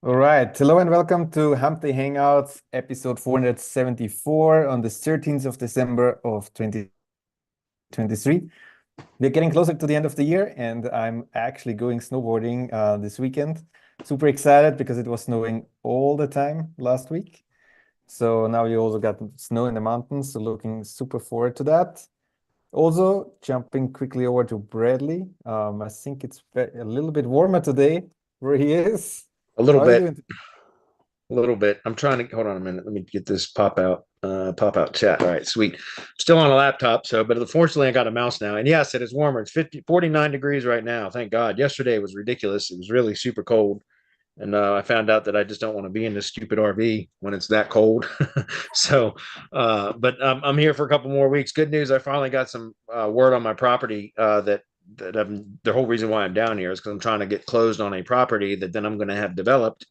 All right. Hello and welcome to Hump Hangouts, episode 474 on the 13th of December of 2023. We're getting closer to the end of the year, and I'm actually going snowboarding this weekend. Super excited because it was snowing all the time last week. So now you also got snow in the mountains, so looking super forward to that. Also, jumping quickly over to Bradley. I think it's a little bit warmer today where he is. A little How are you bit, doing? a little bit. I'm trying to hold on a minute. Let me get this pop out chat. All right, sweet. Still on a laptop, but unfortunately I got a mouse now. And yes, it is warmer. It's 49 degrees right now. Thank God. Yesterday was ridiculous. It was really super cold. And I found out that I just don't want to be in this stupid RV when it's that cold. But I'm here for a couple more weeks. Good news. I finally got some word on my property that the whole reason why I'm down here is because I'm trying to get closed on a property that then I'm going to have developed.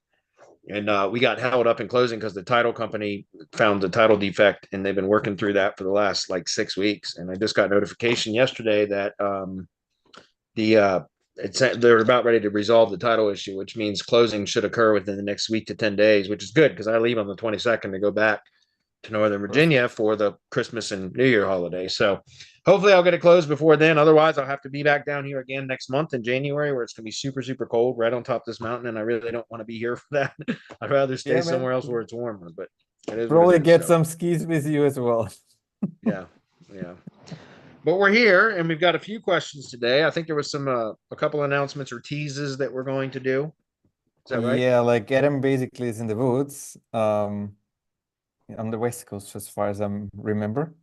And we got held up in closing because the title company found the title defect, and they've been working through that for the last like 6 weeks. And I just got notification yesterday that the they're about ready to resolve the title issue, which means closing should occur within the next week to 10 days, which is good because I leave on the 22nd to go back to Northern Virginia Perfect. for the Christmas and New Year holiday. So hopefully I'll get it closed before then. Otherwise, I'll have to be back down here again next month in January, where it's going to be super, super cold right on top of this mountain. And I really don't want to be here for that. I'd rather stay Yeah, man. somewhere else where it's warmer, but it is what it Probably is. get So some skis with you as well. yeah, yeah. But we're here and we've got a few questions today. I think there was a couple announcements or teases that we're going to do. Is that right? Yeah, like Adam basically is in the woods, on the West Coast, as far as I remember.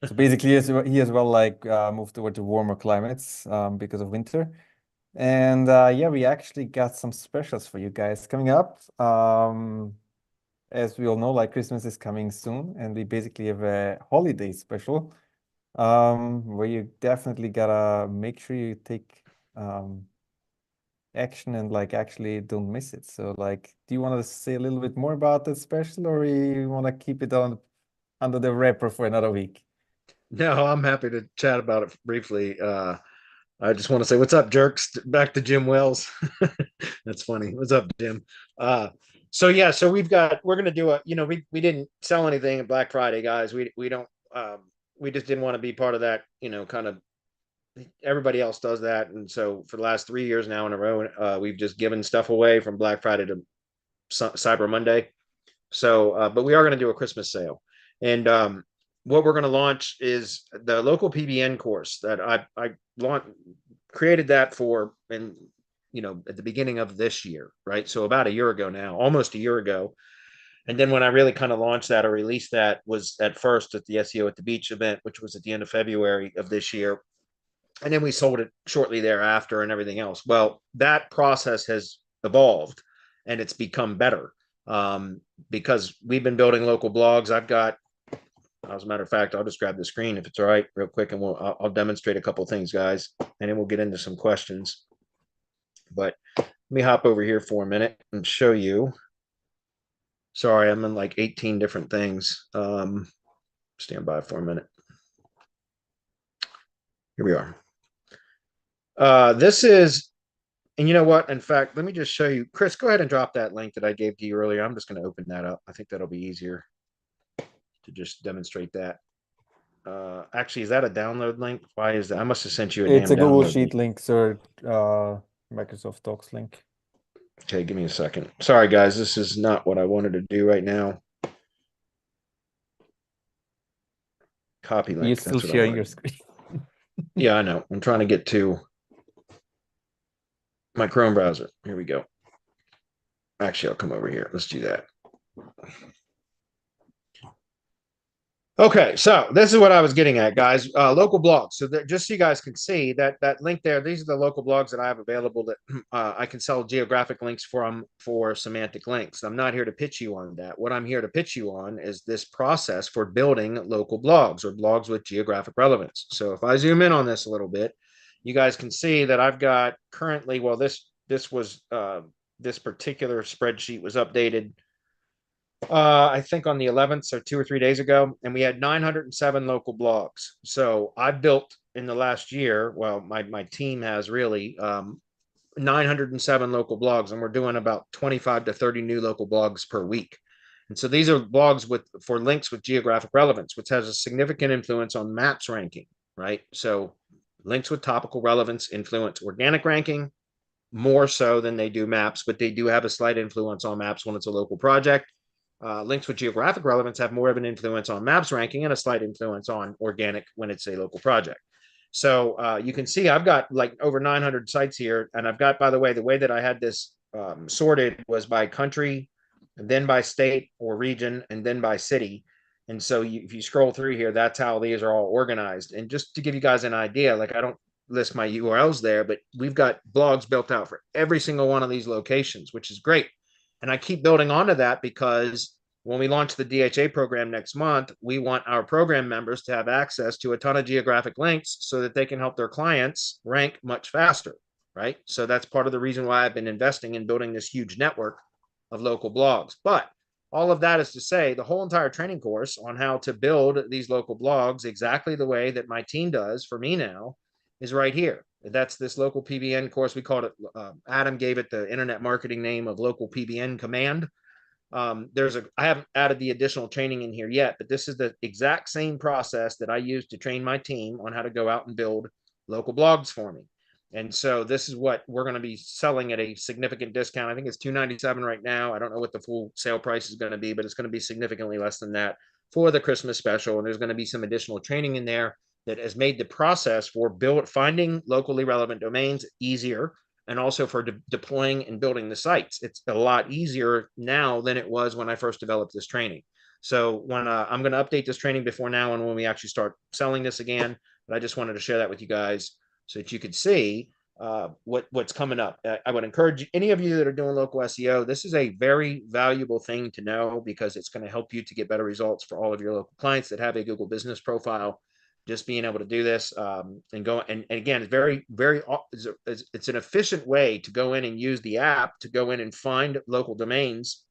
So basically, he as well like moved over to warmer climates because of winter. And yeah, we actually got some specials for you guys coming up. As we all know, like Christmas is coming soon, and we basically have a holiday special where you definitely gotta make sure you take um, action and like actually don't miss it. So like, do you want to say a little bit more about that special, or you want to keep it on under the wrapper for another week? No, I'm happy to chat about it briefly. I just want to say, what's up, jerks? Back to Jim Wells. That's funny. What's up, Jim? Uh, so we're gonna do we didn't sell anything at Black Friday, guys. We don't we just didn't want to be part of that, kind of everybody else does that. And so for the last 3 years now in a row, we've just given stuff away from Black Friday to Cyber Monday. So, but we are going to do a Christmas sale. And what we're going to launch is the local PBN course that I created that for, and at the beginning of this year, right? So about a year ago now, almost a year ago. And then when I really kind of launched that or released that was at first at the SEO at the Beach event, which was at the end of February of this year. And then we sold it shortly thereafter and everything else. Well, that process has evolved and it's become better because we've been building local blogs. I've got, as a matter of fact, I'll just grab the screen if it's all right, real quick, and I'll demonstrate a couple of things, guys, and then we'll get into some questions. But let me hop over here for a minute and show you. Sorry, I'm in like 18 different things. Stand by for a minute. Here we are. This is, and you know what? In fact, let me just show you. Chris, go ahead and drop that link that I gave to you earlier. I'm just going to open that up. I think that'll be easier to just demonstrate that. Actually, is that a download link? Why is that? I must have sent you a It's damn a Google download Sheet link. link, sir. Microsoft Docs link. Okay, give me a second. Sorry, guys. This is not what I wanted to do right now. Copy You're link. still That's what I sharing your wanted. screen. Yeah, I know. I'm trying to get to my Chrome browser. Here we go. Actually, I'll come over here. Let's do that. Okay, so this is what I was getting at, guys. Local blogs. So that, just so you guys can see that link there, these are the local blogs that I have available that I can sell geographic links from for semantic links. I'm not here to pitch you on that. What I'm here to pitch you on is this process for building local blogs or blogs with geographic relevance. So if I zoom in on this a little bit, you guys can see that I've got currently, well, this particular spreadsheet was updated I think on the 11th, so 2 or 3 days ago, and we had 907 local blogs. So I built in the last year, well, my team has really 907 local blogs, and we're doing about 25 to 30 new local blogs per week. And so these are blogs for links with geographic relevance, which has a significant influence on maps ranking, right? So links with topical relevance influence organic ranking more so than they do maps, but they do have a slight influence on maps when it's a local project. Links with geographic relevance have more of an influence on maps ranking and a slight influence on organic when it's a local project. So you can see I've got like over 900 sites here. And I've got, by the way that I had this sorted was by country, and then by state or region, and then by city. And so if you scroll through here, that's how these are all organized. And just to give you guys an idea, like I don't list my URLs there, but we've got blogs built out for every single one of these locations, which is great. And I keep building onto that because when we launch the DHA program next month, we want our program members to have access to a ton of geographic links so that they can help their clients rank much faster, right? So that's part of the reason why I've been investing in building this huge network of local blogs. But all of that is to say, the whole entire training course on how to build these local blogs exactly the way that my team does for me now is right here. That's this local PBN course. We called it, Adam gave it the internet marketing name of local PBN command. I haven't added the additional training in here yet, but this is the exact same process that I use to train my team on how to go out and build local blogs for me. And so this is what we're going to be selling at a significant discount. I think it's $297 right now. I don't know what the full sale price is going to be, but it's going to be significantly less than that for the Christmas special. And there's going to be some additional training in there that has made the process for finding locally relevant domains easier, and also for deploying and building the sites. It's a lot easier now than it was when I first developed this training. So when I'm going to update this training before now and when we actually start selling this again, but I just wanted to share that with you guys so that you could see what's coming up. I would encourage any of you that are doing local SEO, this is a very valuable thing to know because it's going to help you to get better results for all of your local clients that have a Google business profile. Just being able to do this and go and again, it's very, very, it's an efficient way to go in and use the app to go in and find local domains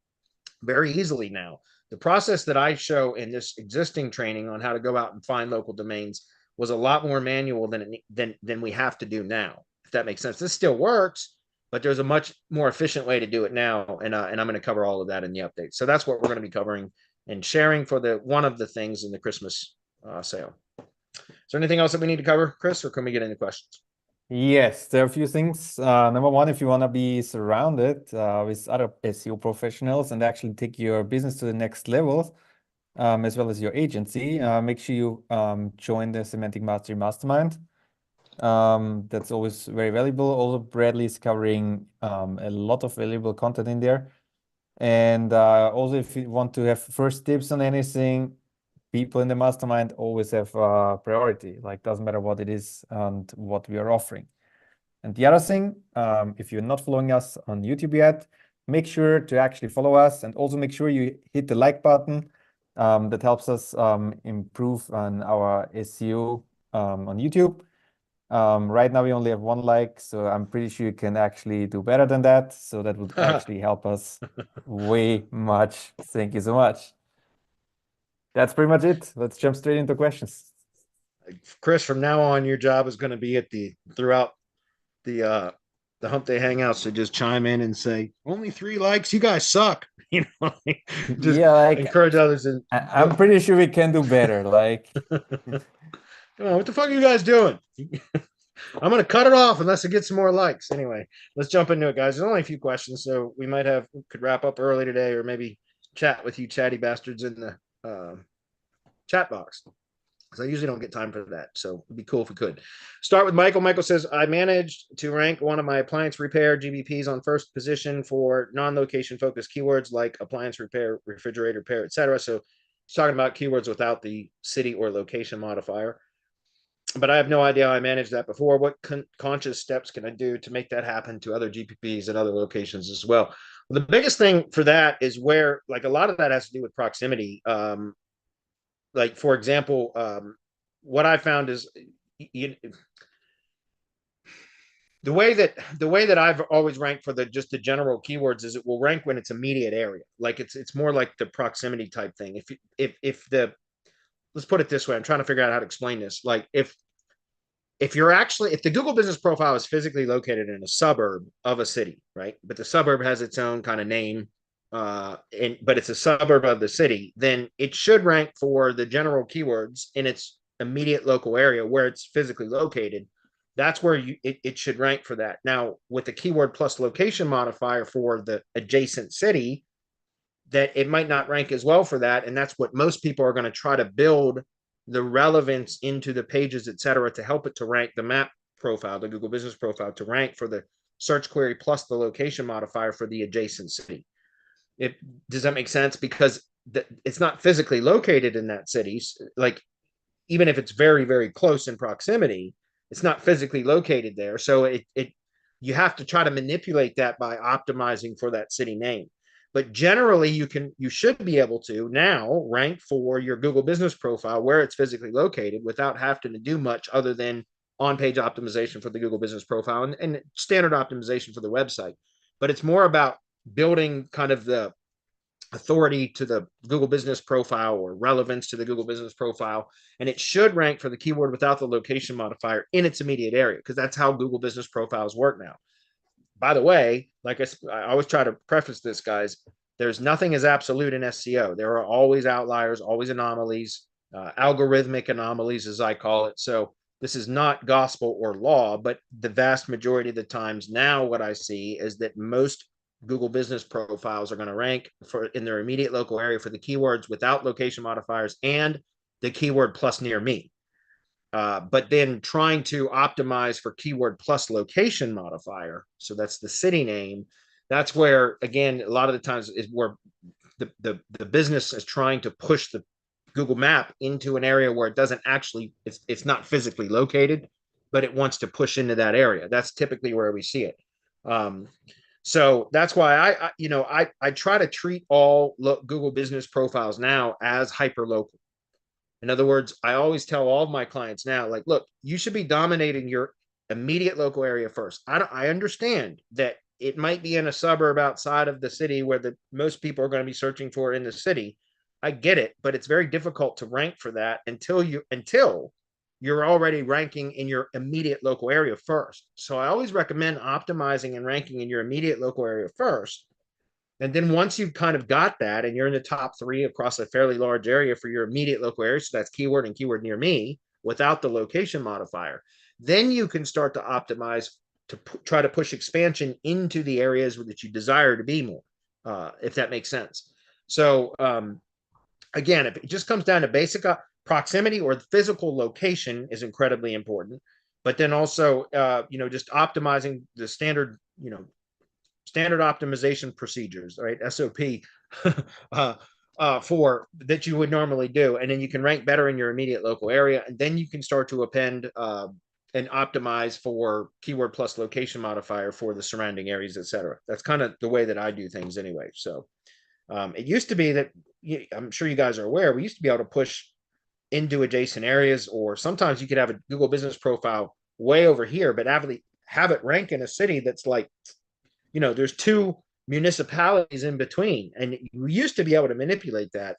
very easily now. The process that I show in this existing training on how to go out and find local domains was a lot more manual than we have to do now, if that makes sense. This still works, but there's a much more efficient way to do it now. And I'm going to cover all of that in the update. So that's what we're going to be covering and sharing for one of the things in the Christmas sale. Is there anything else that we need to cover, Chris, or can we get into questions? Yes, there are a few things. Number one, if you want to be surrounded with other SEO professionals and actually take your business to the next level, as well as your agency, make sure you join the Semantic Mastery Mastermind. That's always very valuable. Also, Bradley is covering a lot of valuable content in there. And also, if you want to have first tips on anything, people in the mastermind always have priority. Like, doesn't matter what it is and what we are offering. And the other thing, if you're not following us on YouTube yet, make sure to actually follow us, and also make sure you hit the like button. That helps us improve on our SEO on YouTube. Right now we only have 1 like, so I'm pretty sure you can actually do better than that. So that would actually help us way much. Thank you so much. That's pretty much it. Let's jump straight into questions. Chris, from now on, your job is going to be throughout the Hump Day Hangouts to just chime in and say, only 3 likes, you guys suck. You know, just encourage others. And I'm pretty sure we can do better. Like, what the fuck are you guys doing? I'm going to cut it off unless it gets some more likes. Anyway, let's jump into it, guys. There's only a few questions, so we could wrap up early today, or maybe chat with you chatty bastards in the chat box, because I usually don't get time for that. So it'd be cool if we could. Start with Michael. Michael says, I managed to rank one of my appliance repair GBPs on first position for non-location focused keywords like appliance repair, refrigerator repair, etc. So he's talking about keywords without the city or location modifier. But I have no idea how I managed that before. What conscious steps can I do to make that happen to other GPPs and other locations as well? Well, the biggest thing for that is where, like, a lot of that has to do with proximity. Like, for example, what I found is the way that I've always ranked for just the general keywords is it will rank when it's immediate area. Like it's more like the proximity type thing. If let's put it this way, I'm trying to figure out how to explain this. Like, if if the Google business profile is physically located in a suburb of a city, right? But the suburb has its own kind of name, but it's a suburb of the city, then it should rank for the general keywords in its immediate local area where it's physically located. That's where it should rank for that. Now, with the keyword plus location modifier for the adjacent city, that it might not rank as well for that. And that's what most people are going to try to build the relevance into the pages, et cetera, to help it to rank the map profile, the Google business profile, to rank for the search query plus the location modifier for the adjacent city. Does that make sense? Because it's not physically located in that city. Like, even if it's very, very close in proximity, it's not physically located there. So you have to try to manipulate that by optimizing for that city name. But generally, you should be able to now rank for your Google business profile where it's physically located without having to do much other than on-page optimization for the Google business profile and standard optimization for the website. But it's more about building kind of the authority to the Google business profile or relevance to the Google business profile. And it should rank for the keyword without the location modifier in its immediate area, because that's how Google business profiles work now. By the way, like I always try to preface this, guys, there's nothing as absolute in SEO. There are always outliers, always anomalies, algorithmic anomalies, as I call it. So this is not gospel or law, but the vast majority of the times now what I see is that most Google business profiles are going to rank for in their immediate local area for the keywords without location modifiers and the keyword plus near me. But then trying to optimize for keyword plus location modifier, so that's the city name, that's where, again, a lot of the times is where the business is trying to push the Google map into an area where it doesn't actually, it's not physically located, but it wants to push into that area. That's typically where we see it. So that's why I try to treat all Google business profiles now as hyper local. In other words, I always tell all of my clients now, like, look, you should be dominating your immediate local area first. I understand that it might be in a suburb outside of the city where most people are going to be searching for in the city. I get it, but it's very difficult to rank for that until you're already ranking in your immediate local area first. So I always recommend optimizing and ranking in your immediate local area first. And then once you've kind of got that and you're in the top 3 across a fairly large area for your immediate local area, so that's keyword and keyword near me without the location modifier, then you can start to optimize to try to push expansion into the areas that you desire to be more, if that makes sense. So again, if it just comes down to basic proximity or the physical location is incredibly important, but then also, just optimizing the standard optimization procedures, right? SOP, for that you would normally do. And then you can rank better in your immediate local area. And then you can start to append and optimize for keyword plus location modifier for the surrounding areas, et cetera. That's kind of the way that I do things anyway. So it used to be that, I'm sure you guys are aware, we used to be able to push into adjacent areas, or sometimes you could have a Google business profile way over here, but have it rank in a city that's like, there's 2 municipalities in between, and you used to be able to manipulate that.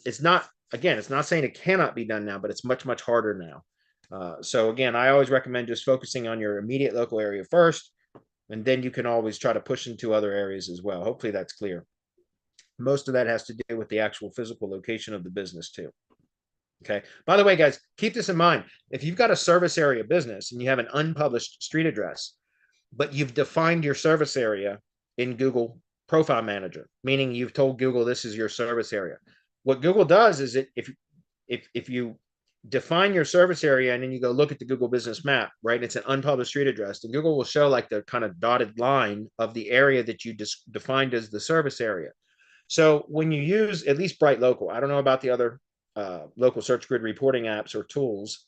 It's not saying it cannot be done now, but it's much, much harder now. So again, I always recommend just focusing on your immediate local area first, and then you can always try to push into other areas as well. Hopefully that's clear. Most of that has to do with the actual physical location of the business too. Okay. By the way, guys, keep this in mind. If you've got a service area business and you have an unpublished street address, but you've defined your service area in Google Profile Manager, meaning you've told Google this is your service area. What Google does is if you define your service area and then you go look at the Google Business Map, right? It's an unpublished street address. And Google will show like the kind of dotted line of the area that you defined as the service area. So when you use at least Bright Local, I don't know about the other local search grid reporting apps or tools,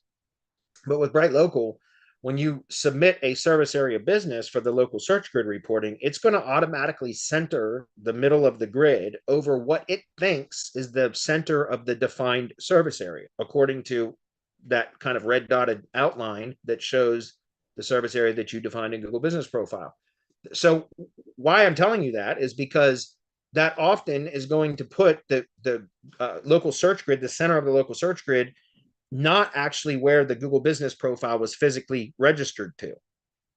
but with Bright Local, when you submit a service area business for the local search grid reporting, it's going to automatically center the middle of the grid over what it thinks is the center of the defined service area, according to that kind of red dotted outline that shows the service area that you defined in Google Business Profile. So why I'm telling you that is because that often is going to put the local search grid, the center of the local search grid, not actually where the Google business profile was physically registered to,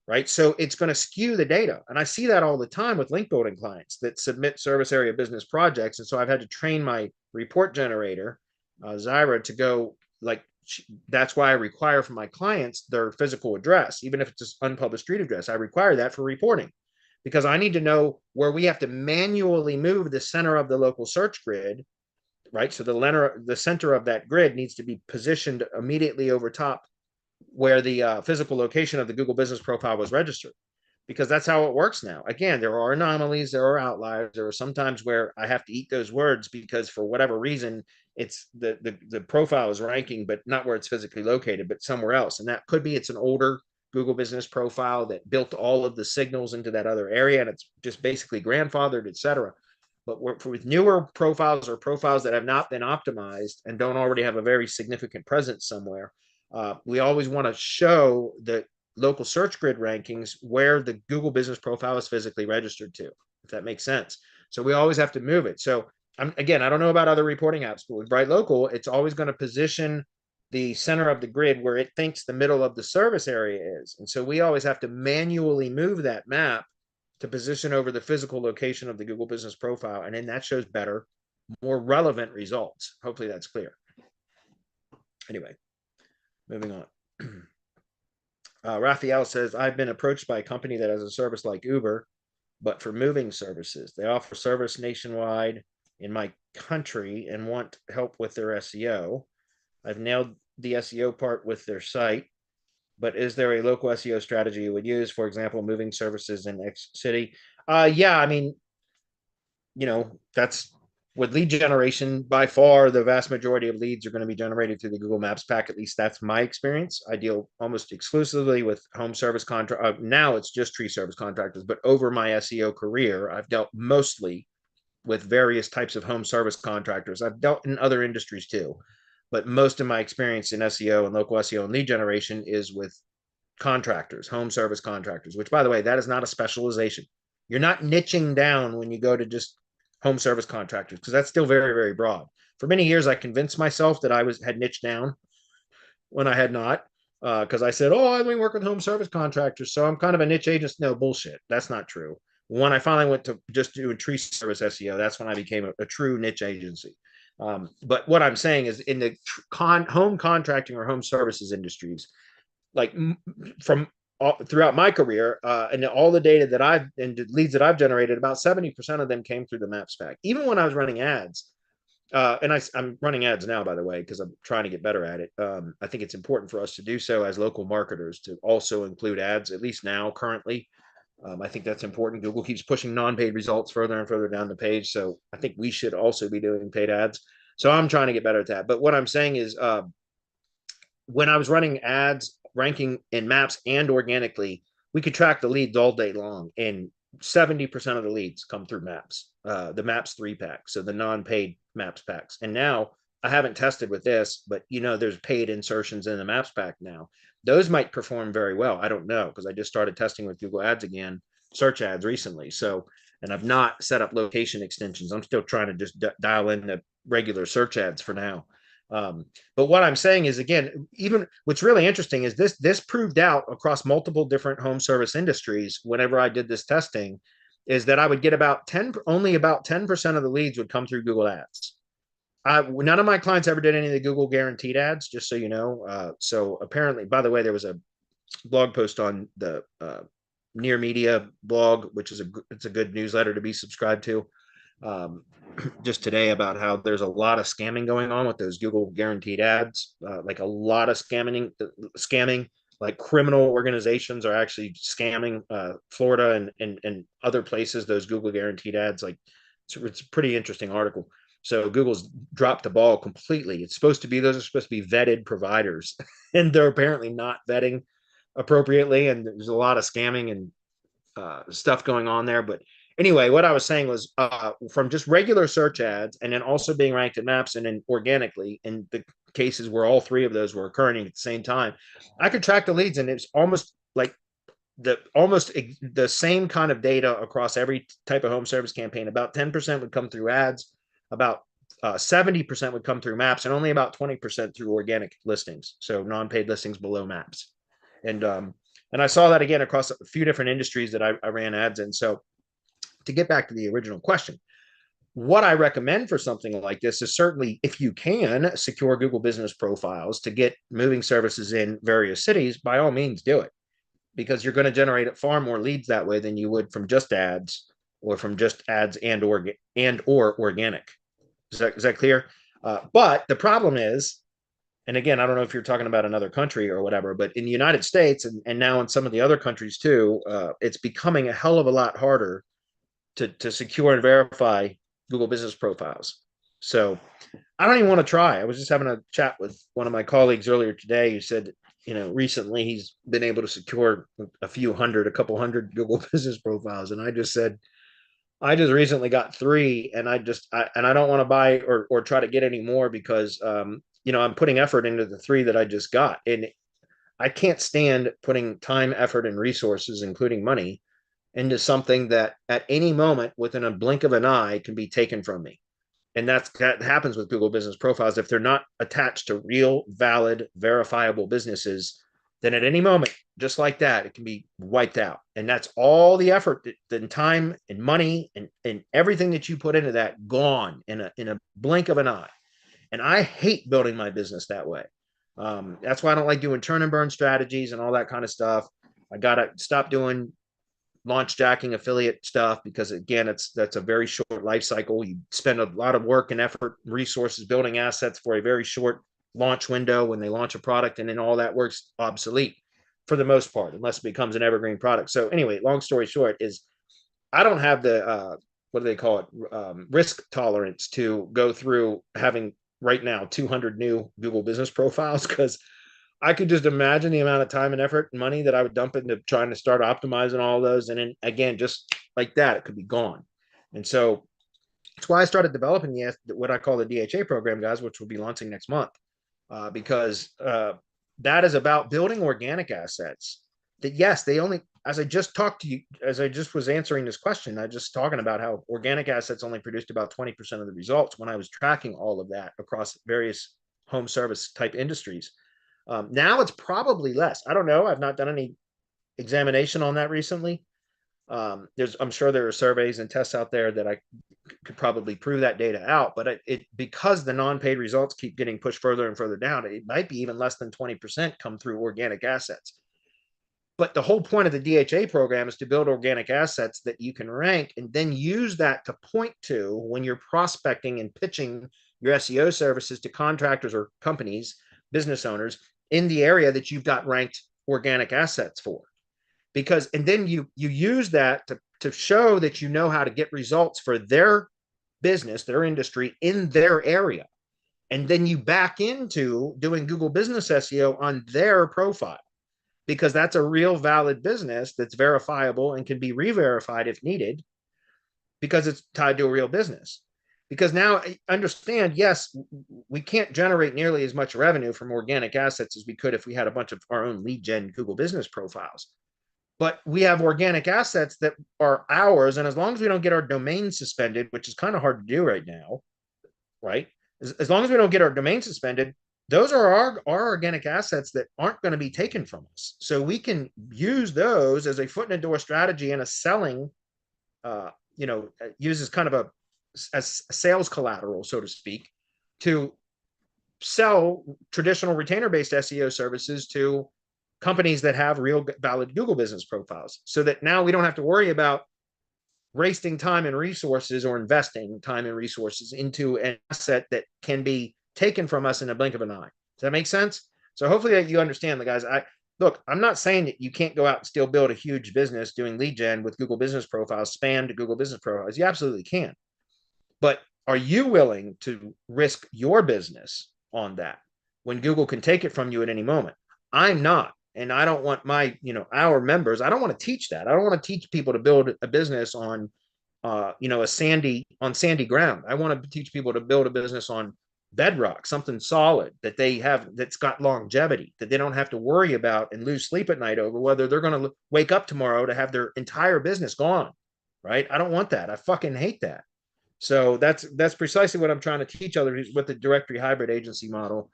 right? So it's going to skew the data. And I see that all the time with link building clients that submit service area business projects. And so I've had to train my report generator, Zyra, to go like, that's why I require from my clients their physical address, even if it's an unpublished street address. I require that for reporting because I need to know where we have to manually move the center of the local search grid, right? So the center of that grid needs to be positioned immediately over top where the physical location of the Google business profile was registered, because that's how it works now. Again, there are anomalies, there are outliers, there are sometimes where I have to eat those words because for whatever reason, it's the profile is ranking, but not where it's physically located, but somewhere else. And that could be it's an older Google business profile that built all of the signals into that other area and it's just basically grandfathered, et cetera. But with newer profiles or profiles that have not been optimized and don't already have a very significant presence somewhere, we always want to show the local search grid rankings where the Google business profile is physically registered to, if that makes sense. So we always have to move it. So again, I don't know about other reporting apps, but with Bright Local, it's always going to position the center of the grid where it thinks the middle of the service area is. And so we always have to manually move that map to position over the physical location of the Google business profile. And then that shows better, more relevant results. Hopefully that's clear. Anyway, moving on. Raphael says, I've been approached by a company that has a service like Uber, but for moving services. They offer service nationwide in my country and want help with their SEO. I've nailed the SEO part with their site, but is there a local SEO strategy you would use? For example, moving services in X city? Yeah, I mean, that's with lead generation, by far the vast majority of leads are going to be generated through the Google Maps pack. At least that's my experience. I deal almost exclusively with home service contract. Now it's just tree service contractors, but over my SEO career, I've dealt mostly with various types of home service contractors. I've dealt in other industries too, but most of my experience in SEO and local SEO and lead generation is with contractors, home service contractors, which by the way, that is not a specialization. You're not niching down when you go to just home service contractors, because that's still very, very broad. For many years, I convinced myself that I had niched down when I had not, because I said, I only work with home service contractors, so I'm kind of a niche agent. No, bullshit. That's not true. When I finally went to just do a tree service SEO, that's when I became a true niche agency. But what I'm saying is in the home contracting or home services industries, like from throughout my career, and all the data that and the leads that I've generated, about 70% of them came through the Maps pack. Even when I was running ads, and I'm running ads now, by the way, because I'm trying to get better at it. I think it's important for us to do so as local marketers to also include ads, at least now, currently. I think that's important. Google keeps pushing non-paid results further and further down the page. So I think we should also be doing paid ads. So I'm trying to get better at that. But what I'm saying is, when I was running ads, ranking in Maps and organically, we could track the leads all day long, and 70% of the leads come through Maps, the Maps 3-pack, so the non-paid Maps packs. And now I haven't tested with this, but there's paid insertions in the Maps pack now. Those might perform very well. I don't know, because I just started testing with Google Ads again, search ads recently. So, and I've not set up location extensions. I'm still trying to just dial in the regular search ads for now. But what I'm saying is, again, even what's really interesting is this proved out across multiple different home service industries. Whenever I did this testing, is that I would get only about 10% of the leads would come through Google Ads. None of my clients ever did any of the Google guaranteed ads, just so you know. So apparently, by the way, there was a blog post on the Near Media blog, which is it's a good newsletter to be subscribed to. Just today about how there's a lot of scamming going on with those Google guaranteed ads, like a lot of scamming, like criminal organizations are actually scamming Florida and other places, those Google guaranteed ads. Like it's a pretty interesting article. So Google's dropped the ball completely. Those are supposed to be vetted providers, and they're apparently not vetting appropriately. And there's a lot of scamming and stuff going on there. But anyway, what I was saying was from just regular search ads and then also being ranked in Maps and then organically in the cases where all three of those were occurring at the same time, I could track the leads, and it's almost like the same kind of data across every type of home service campaign. About 10% would come through ads, about 70% would come through maps and only about 20% through organic listings. So non-paid listings below maps. And I saw that again across a few different industries that I ran ads in. So to get back to the original question, what I recommend for something like this is certainly, if you can secure Google business profiles to get moving services in various cities, by all means do it, because you're going to generate far more leads that way than you would from just ads or from just ads and or organic. Is that clear? But the problem is, and again, I don't know if you're talking about another country or whatever, but in the United States and now in some of the other countries too, it's becoming a hell of a lot harder to secure and verify Google business profiles. So I don't even want to try. I was just having a chat with one of my colleagues earlier today who said, recently he's been able to secure a couple hundred Google business profiles. And I just said, I just recently got 3 and I don't want to buy or try to get any more because, I'm putting effort into the 3 that I just got. And I can't stand putting time, effort, and resources, including money, into something that at any moment within a blink of an eye can be taken from me. And that happens with Google business profiles. If they're not attached to real, valid, verifiable businesses, then at any moment, just like that, it can be wiped out. And that's all the effort and time and money and everything that you put into that gone in a blink of an eye. And I hate building my business that way. That's why I don't like doing turn and burn strategies and all that kind of stuff. I got to stop doing launch jacking affiliate stuff because again, that's a very short life cycle. You spend a lot of work and effort, resources building assets for a very short launch window when they launch a product, and then all that works obsolete for the most part, unless it becomes an evergreen product. So anyway, long story short is I don't have the what do they call it, risk tolerance to go through having right now 200 new Google business profiles, because I could just imagine the amount of time and effort and money that I would dump into trying to start optimizing all those. And then again, just like that, it could be gone. And so that's why I started developing what I call the DHA program, guys, which will be launching next month, because that is about building organic assets that, yes, they only, as I just talked to you, as I just was answering this question, I just talking about how organic assets only produced about 20% of the results when I was tracking all of that across various home service type industries. Now it's probably less. I don't know. I've not done any examination on that recently. I'm sure there are surveys and tests out there that I could probably prove that data out, but because the non-paid results keep getting pushed further and further down, it might be even less than 20% come through organic assets. But the whole point of the DHA program is to build organic assets that you can rank and then use that to point to when you're prospecting and pitching your SEO services to contractors or companies, business owners in the area that you've got ranked organic assets for. And then you use that to show that you know how to get results for their business, their industry in their area. And then you back into doing Google business SEO on their profile, because that's a real valid business that's verifiable and can be re-verified if needed, because it's tied to a real business. Because now understand, yes, we can't generate nearly as much revenue from organic assets as we could if we had a bunch of our own lead gen Google business profiles. But we have organic assets that are ours. And as long as we don't get our domain suspended, which is kind of hard to do right now, right? As long as we don't get our domain suspended, those are our organic assets that aren't going to be taken from us. So we can use those as a foot in the door strategy and a selling, uses kind of as sales collateral, so to speak, to sell traditional retainer-based SEO services to companies that have real valid Google business profiles, so that now we don't have to worry about wasting time and resources or investing time and resources into an asset that can be taken from us in a blink of an eye. Does that make sense? So hopefully you understand, the guys. I'm not saying that you can't go out and still build a huge business doing lead gen with Google business profiles, spammed Google business profiles. You absolutely can. But are you willing to risk your business on that when Google can take it from you at any moment? I'm not. And I don't want our members, I don't want to teach that. I don't want to teach people to build a business on, sandy ground. I want to teach people to build a business on bedrock, something solid that they have, that's got longevity, that they don't have to worry about and lose sleep at night over whether they're going to wake up tomorrow to have their entire business gone. Right? I don't want that. I fucking hate that. So that's precisely what I'm trying to teach others with the directory hybrid agency model,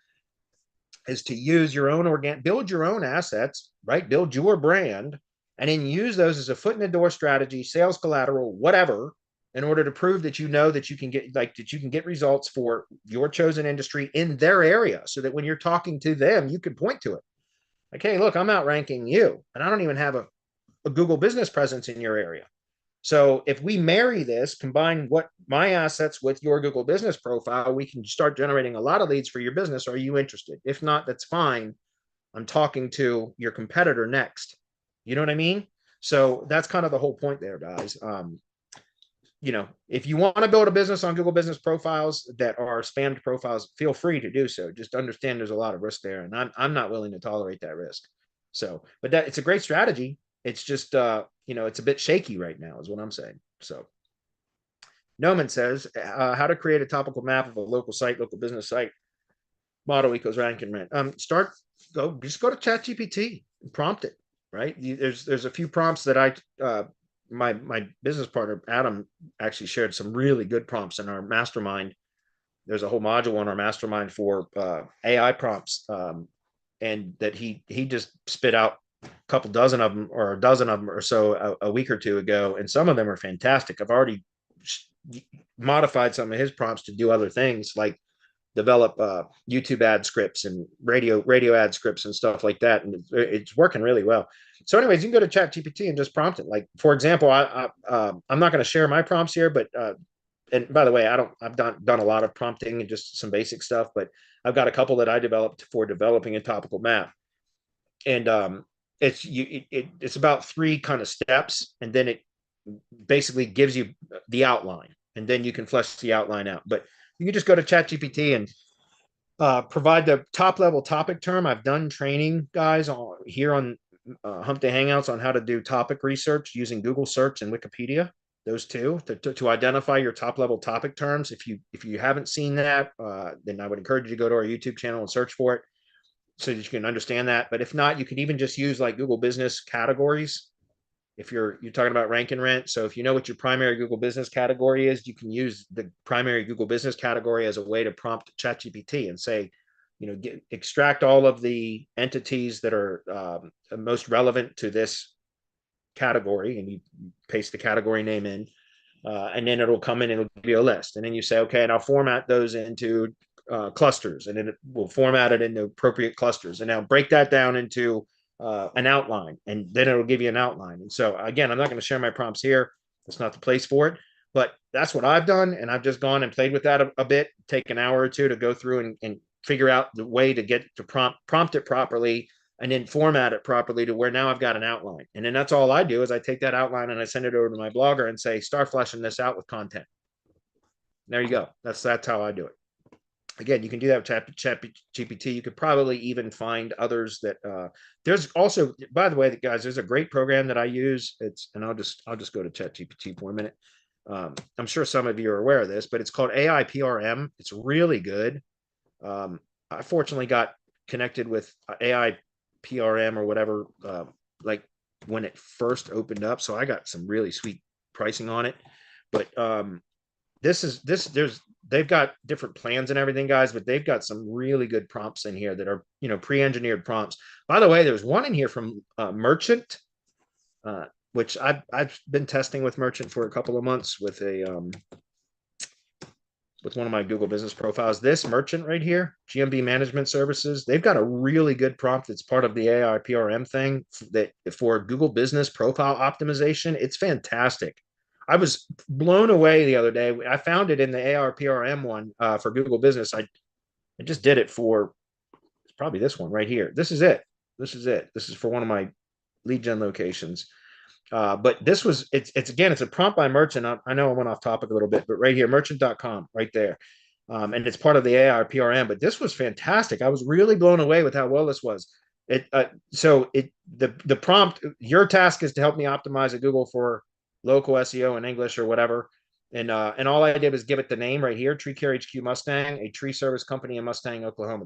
is to use your own build your own assets, right? Build your brand, and then use those as a foot in the door strategy, sales collateral, whatever, in order to prove that that you can get results for your chosen industry in their area, so that when you're talking to them, you can point to it. Like, hey, look, I'm outranking you, and I don't even have a Google business presence in your area. So if we marry this, combine what my assets with your Google business profile, we can start generating a lot of leads for your business. Are you interested? If not, that's fine. I'm talking to your competitor next. You know what I mean? So that's kind of the whole point there, guys. If you want to build a business on Google business profiles that are spammed profiles, feel free to do so. Just understand there's a lot of risk there, and I'm not willing to tolerate that risk. So, but it's a great strategy. It's just it's a bit shaky right now, is what I'm saying. So, Noman says how to create a topical map of a local business site model equals rank and rent. Just go to ChatGPT and prompt it. Right, there's a few prompts that my business partner Adam actually shared some really good prompts in our mastermind. There's a whole module on our mastermind for AI prompts, and that he just spit out a couple dozen of them, or a dozen of them or so, a week or two ago, and some of them are fantastic. I've already modified some of his prompts to do other things, like develop YouTube ad scripts and radio ad scripts and stuff like that, and it's working really well. So, anyways, you can go to ChatGPT and just prompt it. Like, for example, I'm not going to share my prompts here, but and by the way, I've done a lot of prompting and just some basic stuff, but I've got a couple that I developed for developing a topical map, and it's about 3 kind of steps, and then it basically gives you the outline, and then you can flesh the outline out. But you can just go to ChatGPT and provide the top level topic term. I've done training, guys, here on Hump Day Hangouts on how to do topic research using Google search and Wikipedia. Those two to identify your top level topic terms. If you haven't seen that, then I would encourage you to go to our YouTube channel and search for it, so that you can understand that. But if not, you can even just use like Google business categories. If you're talking about rank and rent, so if you know what your primary Google business category is, you can use the primary Google business category as a way to prompt ChatGPT and say, extract all of the entities that are most relevant to this category, and you paste the category name in, and then it'll come in and it'll give you a list, and then you say, okay, and I'll format those into clusters, and then it will format it into appropriate clusters, and now break that down into an outline, and then it'll give you an outline. And so, again, I'm not going to share my prompts here. That's not the place for it, but that's what I've done. And I've just gone and played with that a bit, take an hour or two to go through and figure out the way to get to prompt it properly, and then format it properly to where now I've got an outline. And then that's all I do, is I take that outline and I send it over to my blogger and say, start fleshing this out with content. There you go. That's how I do it. Again, you can do that with ChatGPT. You could probably even find others that there's also, by the way, guys, there's a great program that I use. And I'll just go to ChatGPT for a minute. I'm sure some of you are aware of this, but it's called AI PRM. It's really good. I fortunately got connected with AI PRM or whatever, like when it first opened up. So I got some really sweet pricing on it. But they've got different plans and everything, guys, but they've got some really good prompts in here that are, pre-engineered prompts. By the way, there's one in here from Merchant, which I've been testing with Merchant for a couple of months with with one of my Google business profiles. This Merchant right here, GMB Management Services, they've got a really good prompt that's part of the AI PRM thing that for Google business profile optimization. It's fantastic. I was blown away the other day. I found it in the ARPRM one for Google Business. I just did it for, it's probably this one right here. This is it. This is for one of my lead gen locations. But this was, it's again, it's a prompt by Merchant. I know I went off topic a little bit, but right here, merchant.com right there. And it's part of the ARPRM, but this was fantastic. I was really blown away with how well this was. The prompt, your task is to help me optimize a Google for local SEO in English or whatever. And all I did was give it the name right here, Tree Care HQ Mustang, a tree service company in Mustang, Oklahoma.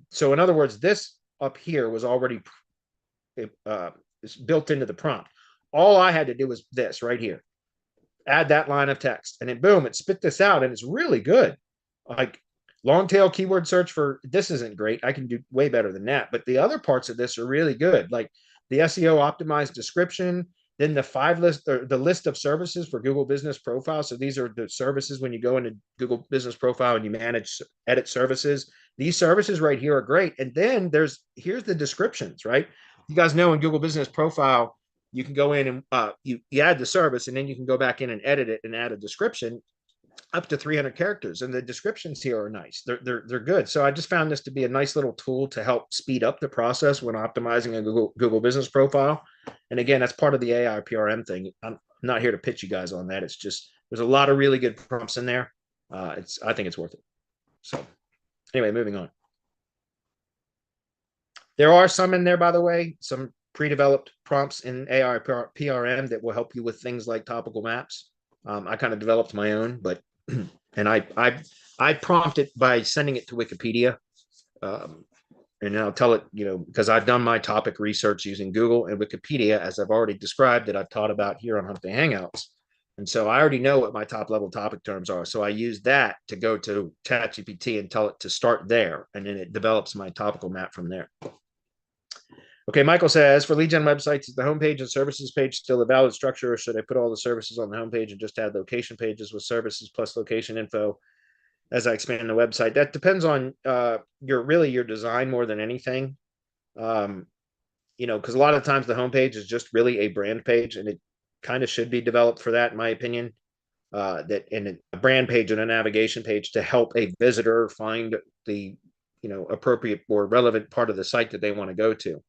So in other words, this up here was already built into the prompt. All I had to do was this right here. add that line of text, and then boom, it spit this out, and it's really good. Like long tail keyword search for this isn't great. I can do way better than that, but the other parts of this are really good. Like the SEO optimized description, then the the list of services for Google Business Profile. So these are the services when you go into Google Business Profile and you manage edit services. These services right here are great. And then here's the descriptions, right? You guys know in Google Business Profile, you can go in and you add the service, and then you can go back in and edit it and add a description up to 300 characters, and the descriptions here are nice. They're good. So I just found this to be a nice little tool to help speed up the process when optimizing a Google Business Profile. And again, that's part of the AI PRM thing. I'm not here to pitch you guys on that. It's just there's a lot of really good prompts in there. I think it's worth it. So anyway, moving on. There are some in there, by the way, some pre-developed prompts in AI PRM that will help you with things like topical maps. I kind of developed my own, but and I prompt it by sending it to Wikipedia, and I'll tell it, because I've done my topic research using Google and Wikipedia, as I've already described, that I've taught about here on Hump Day Hangouts, and so I already know what my top level topic terms are. So I use that to go to ChatGPT and tell it to start there, and then it develops my topical map from there. Okay, Michael says, for lead gen websites, is the homepage and services page still a valid structure, or should I put all the services on the homepage and just add location pages with services plus location info as I expand the website? That depends on your design more than anything. Because a lot of times the homepage is just really a brand page, and it kind of should be developed for that, in my opinion. That in a brand page and a navigation page to help a visitor find the appropriate or relevant part of the site that they want to go to.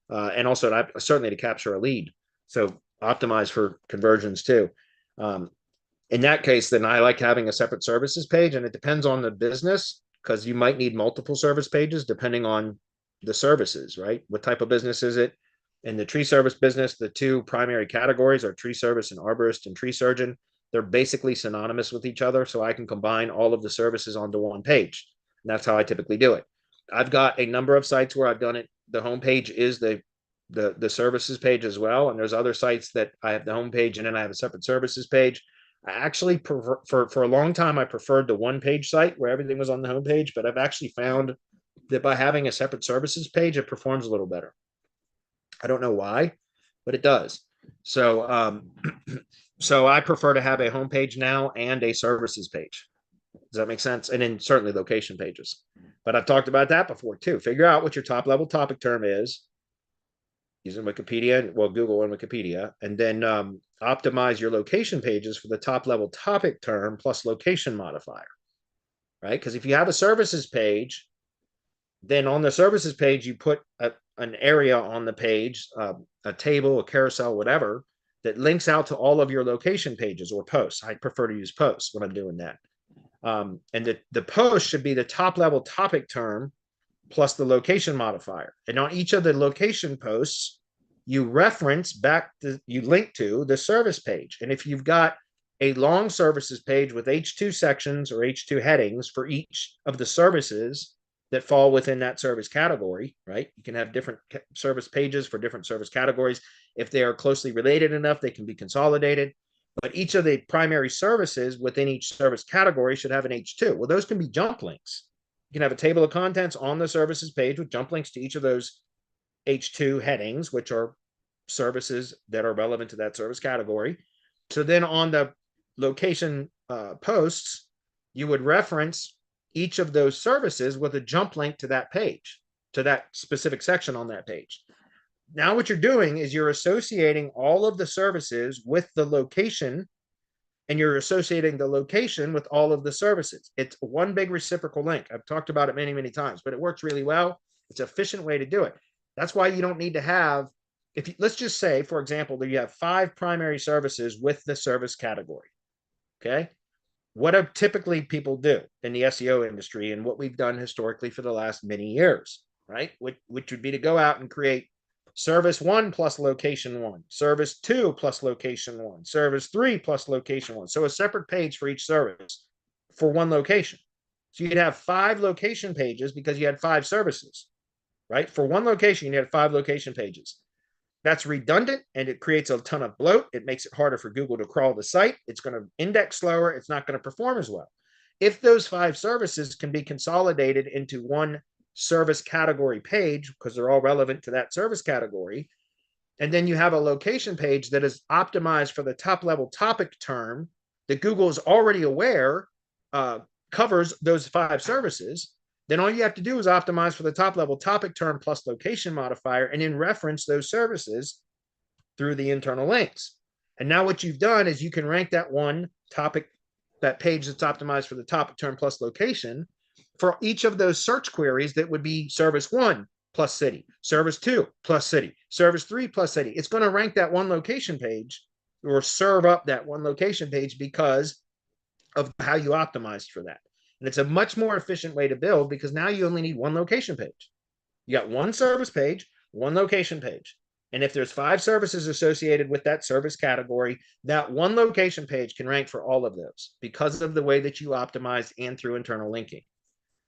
And also certainly to capture a lead. So optimize for conversions too. In that case, then I like having a separate services page, and it depends on the business, because you might need multiple service pages depending on the services, right? What type of business is it? In the tree service business, the two primary categories are tree service and arborist and tree surgeon. They're basically synonymous with each other, so I can combine all of the services onto one page. And that's how I typically do it. I've got a number of sites where I've done it. The homepage is the services page as well, and there's other sites that I have the homepage and then I have a separate services page. I actually prefer, for a long time, I preferred the one page site where everything was on the homepage, but I've actually found that by having a separate services page, it performs a little better. I don't know why, but it does. So so I prefer to have a homepage now and a services page. Does that make sense? And then certainly location pages. But I've talked about that before too. Figure out what your top level topic term is using Wikipedia, well, Google and Wikipedia, and then optimize your location pages for the top level topic term plus location modifier, right? Because if you have a services page, then on the services page, you put an area on the page, a table, a carousel, whatever, that links out to all of your location pages or posts. I prefer to use posts when I'm doing that. And the post should be the top level topic term plus the location modifier. And on each of the location posts, you reference back you link to the service page. And if you've got a long services page with H2 sections or H2 headings for each of the services that fall within that service category, right? You can have different service pages for different service categories. If they are closely related enough, they can be consolidated. But each of the primary services within each service category should have an H2. Well, those can be jump links. You can have a table of contents on the services page with jump links to each of those H2 headings, which are services that are relevant to that service category. So then on the location posts, you would reference each of those services with a jump link to that page, to that specific section on that page. Now what you're doing is you're associating all of the services with the location, and you're associating the location with all of the services. It's one big reciprocal link. I've talked about it many, many times, but it works really well. It's an efficient way to do it. That's why you don't need to have, let's just say, for example, that you have 5 primary services with the service category. Okay. What do typically people do in the SEO industry, and what we've done historically for the last many years, right? Which would be to go out and create service 1 plus location 1, service 2 plus location 1, service 3 plus location 1. So a separate page for each service for one location. So you'd have 5 location pages because you had 5 services, right? For one location, you had 5 location pages. that's redundant and it creates a ton of bloat. It makes it harder for Google to crawl the site. It's going to index slower. It's not going to perform as well. If those 5 services can be consolidated into one service category page, because they're all relevant to that service category, and then you have a location page that is optimized for the top level topic term that Google is already aware covers those 5 services, then all you have to do is optimize for the top level topic term plus location modifier and then reference those services through the internal links. And now what you've done is you can rank that one topic, that page that's optimized for the topic term plus location for each of those search queries that would be service 1 plus city, service 2 plus city, service 3 plus city. It's going to rank that one location page or serve up that one location page because of how you optimized for that. And it's a much more efficient way to build because now you only need one location page. You got one service page, one location page. And if there's 5 services associated with that service category, that one location page can rank for all of those because of the way that you optimize and through internal linking.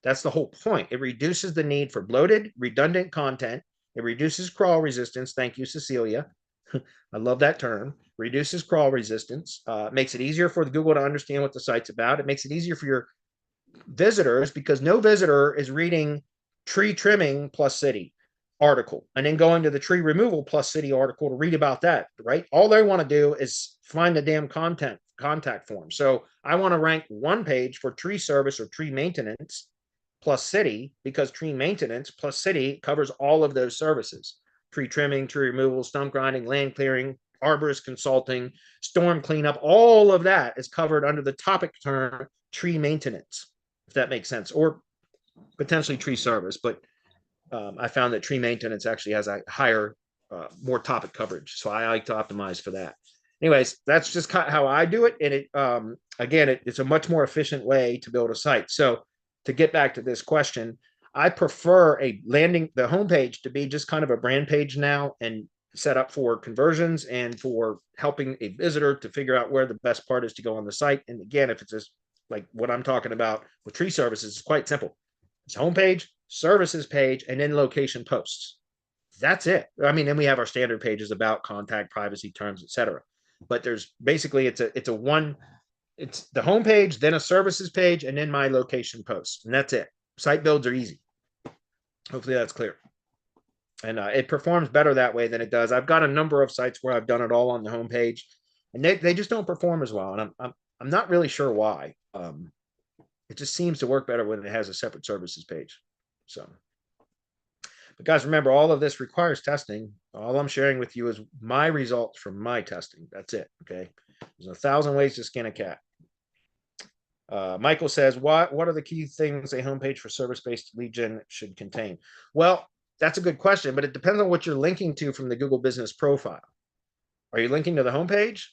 That's the whole point. It reduces the need for bloated, redundant content. It reduces crawl resistance. Thank you, Cecilia. I love that term. Reduces crawl resistance. Makes it easier for Google to understand what the site's about. It makes it easier for your visitors because no visitor is reading tree trimming plus city article and then going to the tree removal plus city article to read about that, right? All they want to do is find the damn contact form. So I want to rank one page for tree service or tree maintenance plus city because tree maintenance plus city covers all of those services: tree trimming, tree removal, stump grinding, land clearing, arborist consulting, storm cleanup. All of that is covered under the topic term tree maintenance, if that makes sense, or potentially tree service. But I found that tree maintenance actually has a higher, more topic coverage. So I like to optimize for that. Anyways, that's just how I do it. And it, again, it's a much more efficient way to build a site. So to get back to this question, I prefer the homepage to be just kind of a brand page now and set up for conversions and for helping a visitor to figure out where the best part is to go on the site. And again, if it's just like what I'm talking about with tree services, it's quite simple. It's homepage, services page, and then location posts. That's it. I mean, then we have our standard pages about contact, privacy terms, etc. But there's basically it's the homepage, then a services page, and then my location posts, and that's it. Site builds are easy. Hopefully that's clear. And it performs better that way than it does. I've got a number of sites where I've done it all on the homepage, and they just don't perform as well. And I'm not really sure why. It just seems to work better when it has a separate services page. So, but guys, remember, all of this requires testing. All I'm sharing with you is my results from my testing. That's it. Okay. There's 1,000 ways to skin a cat. Michael says, what are the key things a homepage for service-based lead gen should contain? Well, that's a good question, but it depends on what you're linking to from the Google Business Profile. Are you linking to the homepage?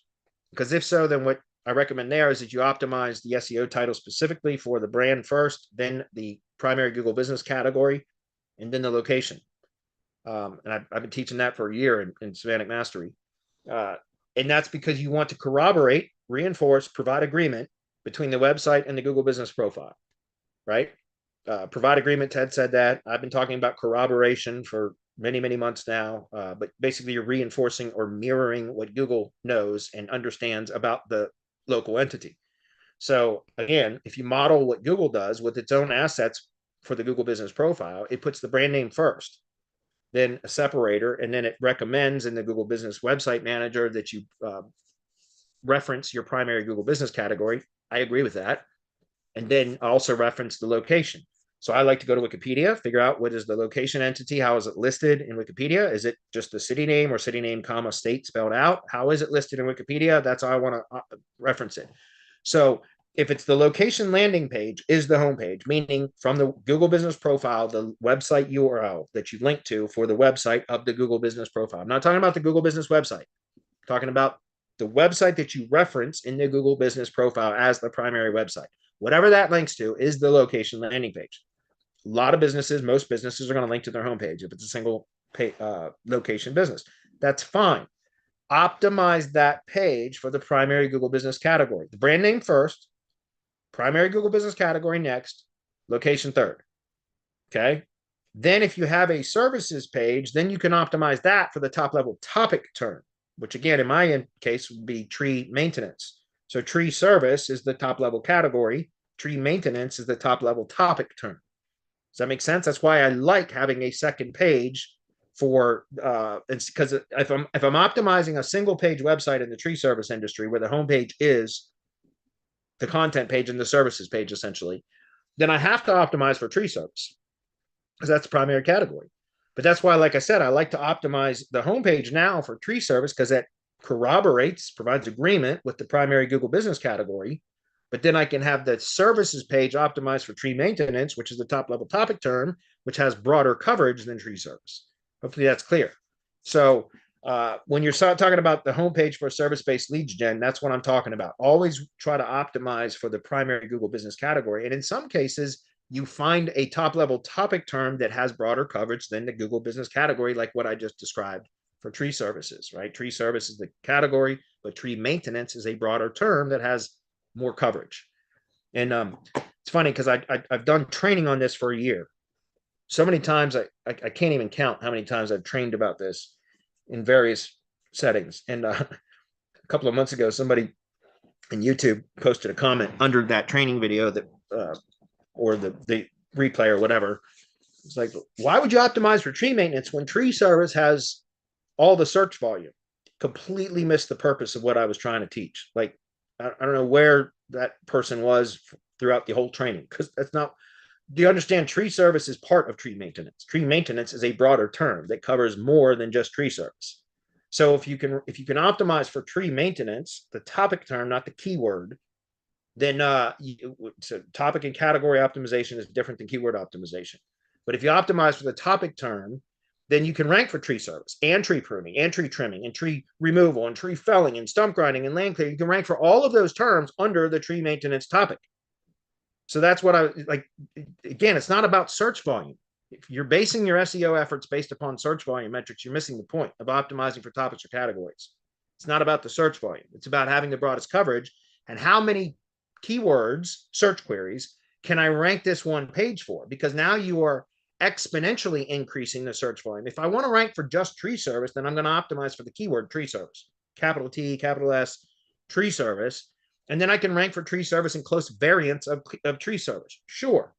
Because if so, then what I recommend there is that you optimize the SEO title specifically for the brand first, then the primary Google Business category, and then the location. And I've been teaching that for a year in Semantic Mastery. And that's because you want to corroborate, reinforce, provide agreement between the website and the Google Business Profile, right? Provide agreement, Ted said that. I've been talking about corroboration for many, many months now, but basically you're reinforcing or mirroring what Google knows and understands about the local entity. So again, if you model what Google does with its own assets for the Google Business Profile, it puts the brand name first, then a separator, and then it recommends in the Google Business Website Manager that you reference your primary Google Business category. I agree with that. And then also reference the location. So I like to go to Wikipedia, figure out what is the location entity, how is it listed in Wikipedia? Is it just the city name or city name, comma, state spelled out? How is it listed in Wikipedia? That's how I want to reference it. So if it's the location landing page is the homepage, meaning from the Google Business Profile, the website URL that you link to for the website of the Google Business Profile. I'm not talking about the Google Business website. I'm talking about the website that you reference in the Google Business Profile as the primary website. Whatever that links to is the location landing page. A lot of businesses, most businesses are going to link to their homepage if it's a single location business. That's fine. Optimize that page for the primary Google Business category. The brand name first, primary Google Business category next, location third. Okay. Then if you have a services page, then you can optimize that for the top level topic term, which again, in my case would be tree maintenance. So tree service is the top level category. Tree maintenance is the top level topic term. Does that make sense? That's why I like having a second page for it's because if I'm optimizing a single page website in the tree service industry where the homepage is the content page and the services page essentially, then I have to optimize for tree service because that's the primary category. But that's why, like I said, I like to optimize the homepage now for tree service because that provides agreement with the primary Google business category. But then I can have the services page optimized for tree maintenance, which is the top level topic term, which has broader coverage than tree service. Hopefully that's clear. So when you're talking about the homepage for service-based leads gen, that's what I'm talking about. Always try to optimize for the primary Google business category. And in some cases, you find a top level topic term that has broader coverage than the Google business category, like what I just described for tree services, right? Tree service is the category, but tree maintenance is a broader term that has more coverage. And it's funny because I've done training on this for a year. So many times I can't even count how many times I've trained about this in various settings. And a couple of months ago, somebody in YouTube posted a comment under that training video that or the replay or whatever. It's like, why would you optimize for tree maintenance when tree service has all the search volume? Completely missed the purpose of what I was trying to teach. Like, I don't know where that person was throughout the whole training, because that's not. Do you understand? Tree service is part of tree maintenance. Tree maintenance is a broader term that covers more than just tree service. So if you can optimize for tree maintenance, the topic term, not the keyword, then so topic and category optimization is different than keyword optimization. But if you optimize for the topic term, then you can rank for tree service and tree pruning and tree trimming and tree removal and tree felling and stump grinding and land clearing. You can rank for all of those terms under the tree maintenance topic. So that's what I like. Again, it's not about search volume. If you're basing your SEO efforts based upon search volume metrics, you're missing the point of optimizing for topics or categories. It's not about the search volume. It's about having the broadest coverage and how many keywords, search queries, can I rank this one page for? Because now you are exponentially increasing the search volume. If I want to rank for just tree service, then I'm going to optimize for the keyword tree service, capital T, capital S, tree service. And then I can rank for tree service and close variants of tree service. Sure.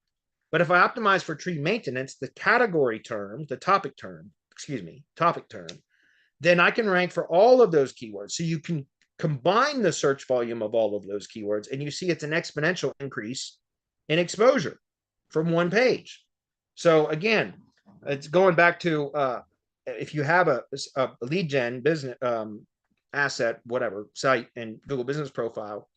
But if I optimize for tree maintenance, the category term, the topic term, then I can rank for all of those keywords. So you can combine the search volume of all of those keywords, and you see it's an exponential increase in exposure from one page. So again, it's going back to if you have a lead gen business asset, whatever, site and Google Business Profile,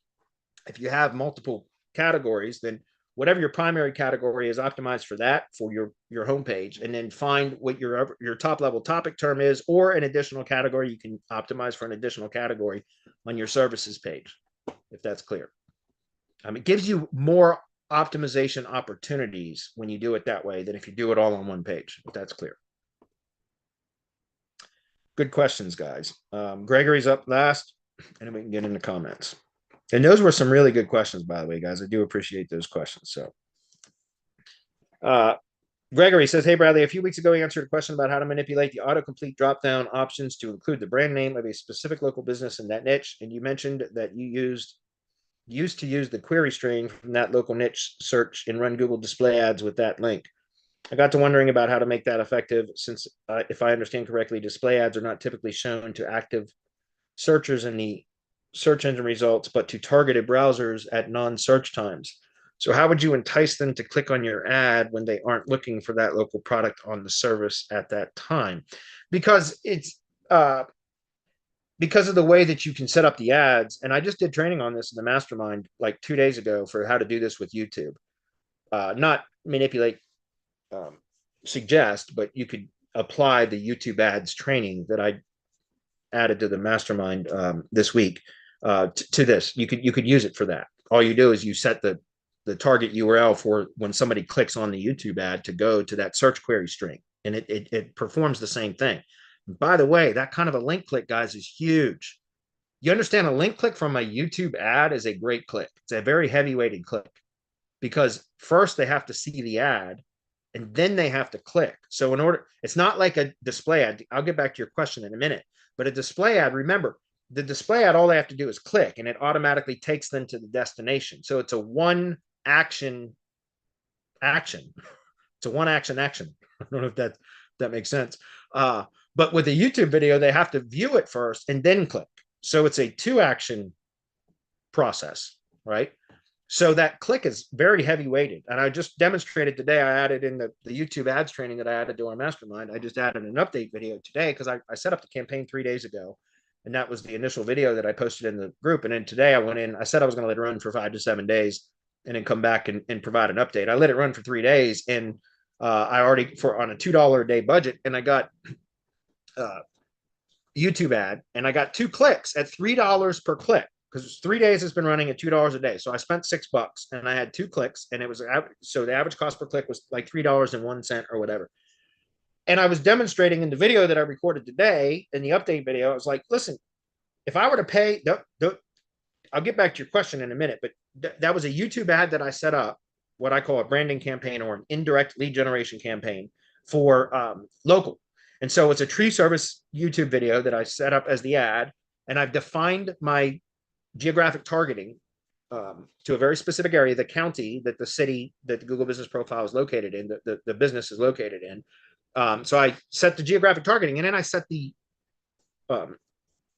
if you have multiple categories, then whatever your primary category is, optimized for that for your homepage, and then find what your top level topic term is, or an additional category. You can optimize for an additional category on your services page, if that's clear. It gives you more optimization opportunities when you do it that way than if you do it all on one page, if that's clear. Good questions, guys. Gregory's up last, and then we can get into comments. And those were some really good questions, by the way, guys. I do appreciate those questions. So Gregory says, hey, Bradley, a few weeks ago, you answered a question about how to manipulate the autocomplete drop-down options to include the brand name of a specific local business in that niche. And you mentioned that you used to use the query string from that local niche search and run Google display ads with that link. I got to wondering about how to make that effective, since if I understand correctly, display ads are not typically shown to active searchers in the search engine results, but to targeted browsers at non-search times. So how would you entice them to click on your ad when they aren't looking for that local product on the service at that time? Because it's because of the way that you can set up the ads. And I just did training on this in the mastermind like 2 days ago for how to do this with YouTube. Not manipulate, suggest, but you could apply the YouTube ads training that I added to the mastermind this week to this. You could use it for that. All you do is you set the target URL for when somebody clicks on the YouTube ad to go to that search query string, and it performs the same thing. And by the way, that kind of a link click, guys, is huge. You understand, a link click from a YouTube ad is a great click. It's a very heavy weighted click, because first they have to see the ad, and then they have to click. So in order, it's not like a display ad. I'll get back to your question in a minute, but a display ad, remember, the display ad, all they have to do is click and it automatically takes them to the destination. So it's a one action. It's a one action. I don't know if that makes sense. But with a YouTube video, they have to view it first and then click. So it's a two action process, right? So that click is very heavy weighted. And I just demonstrated today, I added in the YouTube ads training that I added to our mastermind. I just added an update video today because I set up the campaign 3 days ago. And that was the initial video that I posted in the group. And then today I went in, I said I was going to let it run for 5 to 7 days and then come back and provide an update. I let it run for 3 days and I already on a $2 a day budget, and I got YouTube ad, and I got 2 clicks at $3 per click because 3 days has been running at $2 a day. So I spent $6 and I had 2 clicks, and it was so the average cost per click was like $3.01 or whatever. And I was demonstrating in the video that I recorded today in the update video. I was like, listen, if I were to pay, I'll get back to your question in a minute, but that was a YouTube ad that I set up, what I call a branding campaign or an indirect lead generation campaign for local. And so it's a tree service YouTube video that I set up as the ad, and I've defined my geographic targeting to a very specific area, the county that the city that the Google Business Profile is located in, the business is located in. So I set the geographic targeting, and then I set the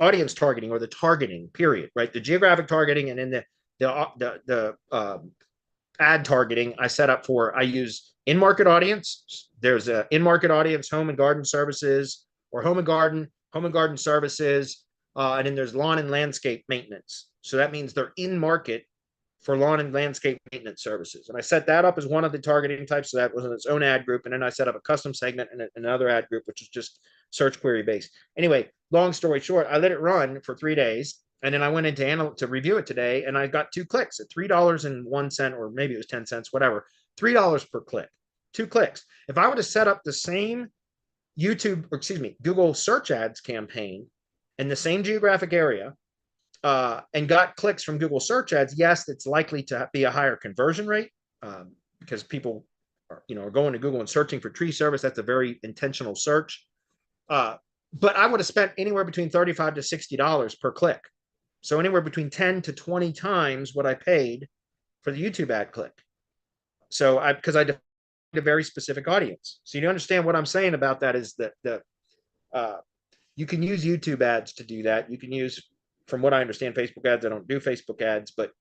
audience targeting or the targeting period, right? The geographic targeting, and then the ad targeting I set up for, I use in-market audience. There's a in-market audience, home and garden services, or home and garden services. And then there's lawn and landscape maintenance. So that means they're in market for lawn and landscape maintenance services. And I set that up as one of the targeting types. So that was in its own ad group. And then I set up a custom segment and another ad group, which is just search query based. Anyway, long story short, I let it run for 3 days. And then I went into to review it today, and I got 2 clicks at $3.01, or maybe it was 10 cents, whatever, $3 per click, 2 clicks. If I were to set up the same Google search ads campaign in the same geographic area and got clicks from Google search ads, yes, it's likely to be a higher conversion rate because people are going to Google and searching for tree service. That's a very intentional search. But I would have spent anywhere between $35 to $60 per click. So anywhere between 10 to 20 times what I paid for the YouTube ad click. So because I defined a very specific audience. So you understand what I'm saying about that is that you can use YouTube ads to do that. You can use, from what I understand, Facebook ads. I don't do Facebook ads, but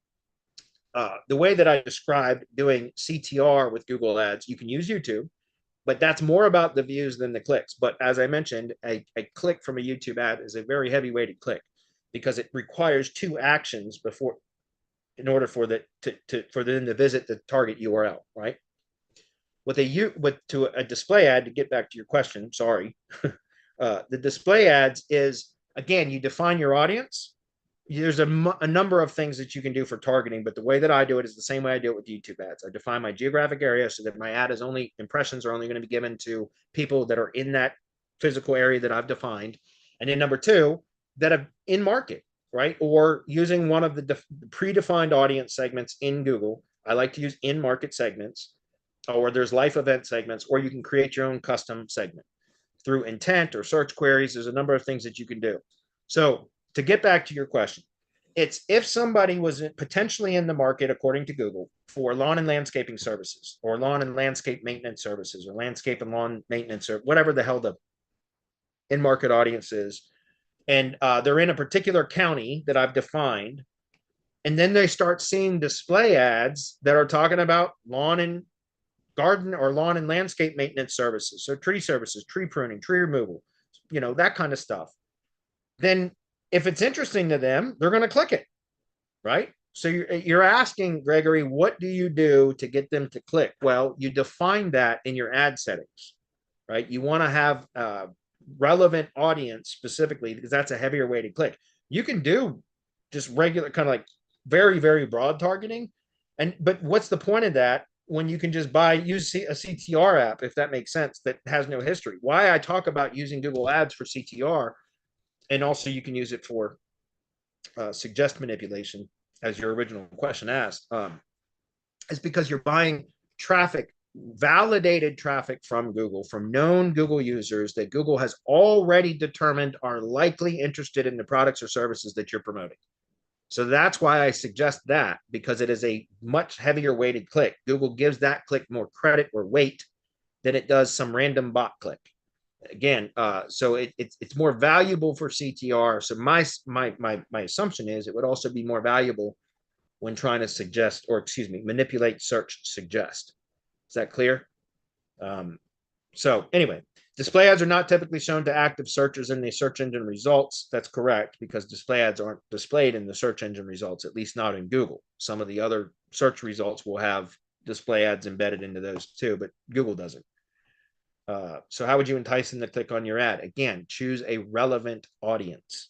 the way that I described doing CTR with Google ads, you can use YouTube, but that's more about the views than the clicks. But as I mentioned, a click from a YouTube ad is a very heavy weighted click, because it requires 2 actions in order for them to visit the target URL, right? To a display ad, to get back to your question, sorry, the display ads is, again, you define your audience. There's a number of things that you can do for targeting, but the way that I do it is the same way I do it with YouTube ads. I define my geographic area so that my ad is impressions are only going to be given to people that are in that physical area that I've defined. And then number 2, that are in market, right? Or using one of the predefined audience segments in Google. I like to use in market segments, or there's life event segments, or you can create your own custom segment through intent or search queries. There's a number of things that you can do. So to get back to your question, it's if somebody was potentially in the market, according to Google, for lawn and landscaping services, or lawn and landscape maintenance services, or landscape and lawn maintenance, or whatever the hell the in market audience is, and they're in a particular county that I've defined, and then they start seeing display ads that are talking about lawn and garden or lawn and landscape maintenance services, so tree services, tree pruning, tree removal, that kind of stuff. Then if it's interesting to them, they're going to click it, right? So you're asking, Gregory, what do you do to get them to click? Well, you define that in your ad settings, right? You want to have relevant audience specifically, because that's a heavier weighted click. You can do just regular kind of like very, very broad targeting. But what's the point of that when you can just use a CTR app, if that makes sense, that has no history? Why I talk about using Google ads for CTR, and also you can use it for suggest manipulation, as your original question asked, is because you're buying traffic validated traffic from Google, from known Google users that Google has already determined are likely interested in the products or services that you're promoting. So that's why I suggest that, because it is a much heavier weighted click. Google gives that click more credit or weight than it does some random bot click. Again, so it's more valuable for CTR. So my assumption is it would also be more valuable when trying to suggest, or excuse me, manipulate search suggest. Is that clear? So anyway, display ads are not typically shown to active searchers in the search engine results. That's correct, because display ads aren't displayed in the search engine results, at least not in Google. Some of the other search results will have display ads embedded into those too, but Google doesn't. So how would you entice them to click on your ad? Again, choose a relevant audience,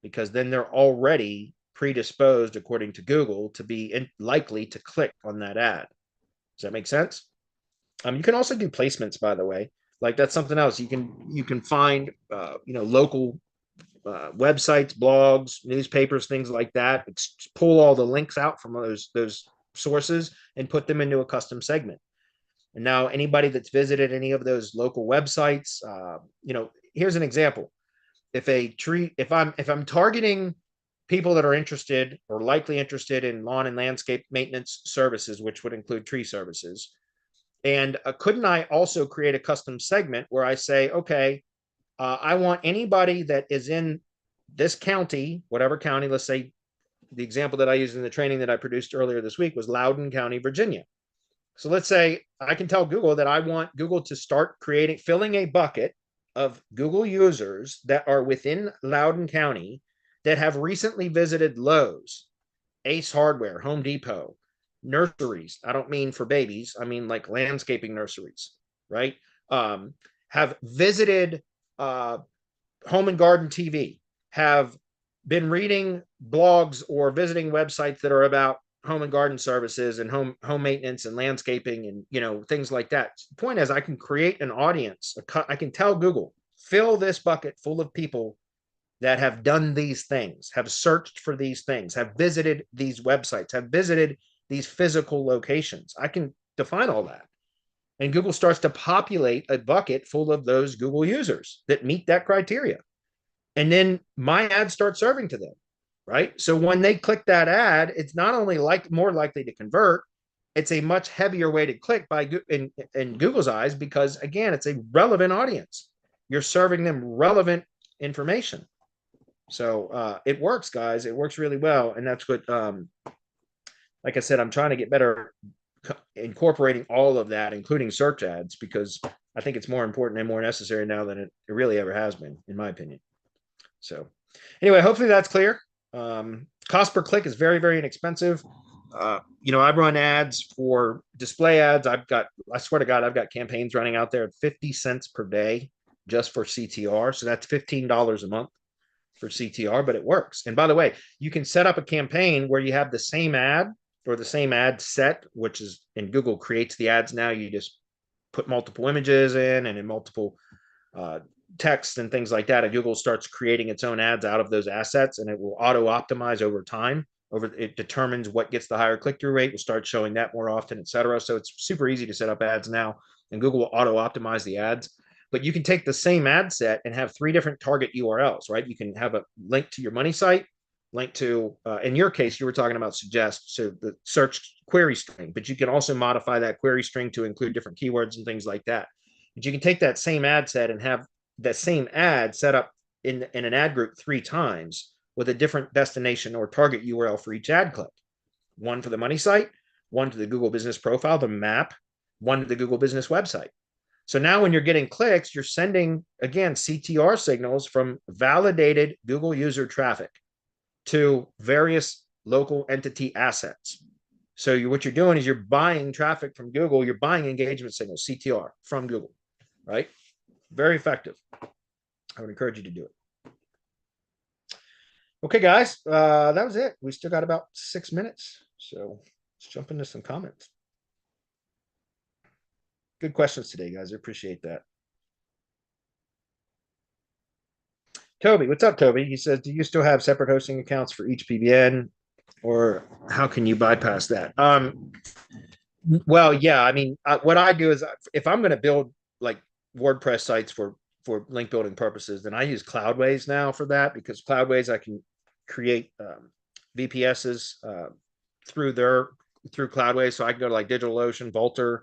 because then they're already predisposed, according to Google, to be likely to click on that ad. Does that make sense? You can also do placements, by the way. Like, that's something else. You can find local websites, blogs, newspapers, things like that. Pull all the links out from those sources and put them into a custom segment. And now anybody that's visited any of those local websites, here's an example. If I'm targeting people that are interested or likely interested in lawn and landscape maintenance services, which would include tree services, and couldn't I also create a custom segment where I say, okay, I want anybody that is in this county, whatever county, let's say the example that I used in the training that I produced earlier this week was Loudoun County, Virginia. So let's say I can tell Google that I want Google to start filling a bucket of Google users that are within Loudoun County that have recently visited Lowe's, Ace Hardware, Home Depot, nurseries. I don't mean for babies. I mean like landscaping nurseries, right? Have visited Home and Garden TV, have been reading blogs or visiting websites that are about home and garden services and home maintenance and landscaping and things like that. The point is, I can create an audience. I can tell Google, fill this bucket full of people that have done these things, have searched for these things, have visited these websites, have visited these physical locations. I can define all that. And Google starts to populate a bucket full of those Google users that meet that criteria. And then my ad starts serving to them, right? So when they click that ad, it's not only more likely to convert, it's a much heavier weighted click in Google's eyes, because again, it's a relevant audience. You're serving them relevant information. So it works, guys. It works really well. And that's what, like I said, I'm trying to get better incorporating all of that, including search ads, because I think it's more important and more necessary now than it really ever has been, in my opinion. So anyway, hopefully that's clear. Cost per click is very, very inexpensive. I run ads for display ads. I swear to God, I've got campaigns running out there at 50 cents per day just for CTR. So that's $15 a month for CTR, but it works. And by the way, you can set up a campaign where you have the same ad or the same ad set, which is, and Google creates the ads now. You just put multiple images in and in multiple text and things like that. And Google starts creating its own ads out of those assets, and it will auto optimize over time. It determines what gets the higher click-through rate, will start showing that more often, etc. So it's super easy to set up ads now, and Google will auto optimize the ads. But you can take the same ad set and have 3 different target URLs, right? You can have a link to your money site, link to, in your case, you were talking about suggest, so the search query string, but you can also modify that query string to include different keywords and things like that. But you can take that same ad set and have the same ad set up in an ad group 3 times with a different destination or target URL for each ad click. One for the money site, one to the Google Business Profile, the map, one to the Google Business website. So now when you're getting clicks, you're sending, again, CTR signals from validated Google user traffic to various local entity assets. So what you're doing is you're buying traffic from Google, you're buying engagement signals, CTR, from Google, right? Very effective. I would encourage you to do it. Okay, guys, that was it. We still got about 6 minutes. So let's jump into some comments. Good questions today, guys. I appreciate that. Toby, what's up, Toby? He says, do you still have separate hosting accounts for each PBN, or how can you bypass that? Well, yeah, I mean, what I do is if I'm going to build like WordPress sites for link building purposes, then I use Cloudways now for that, because Cloudways I can create VPSs through Cloudways. So I can go to like DigitalOcean, Vultr,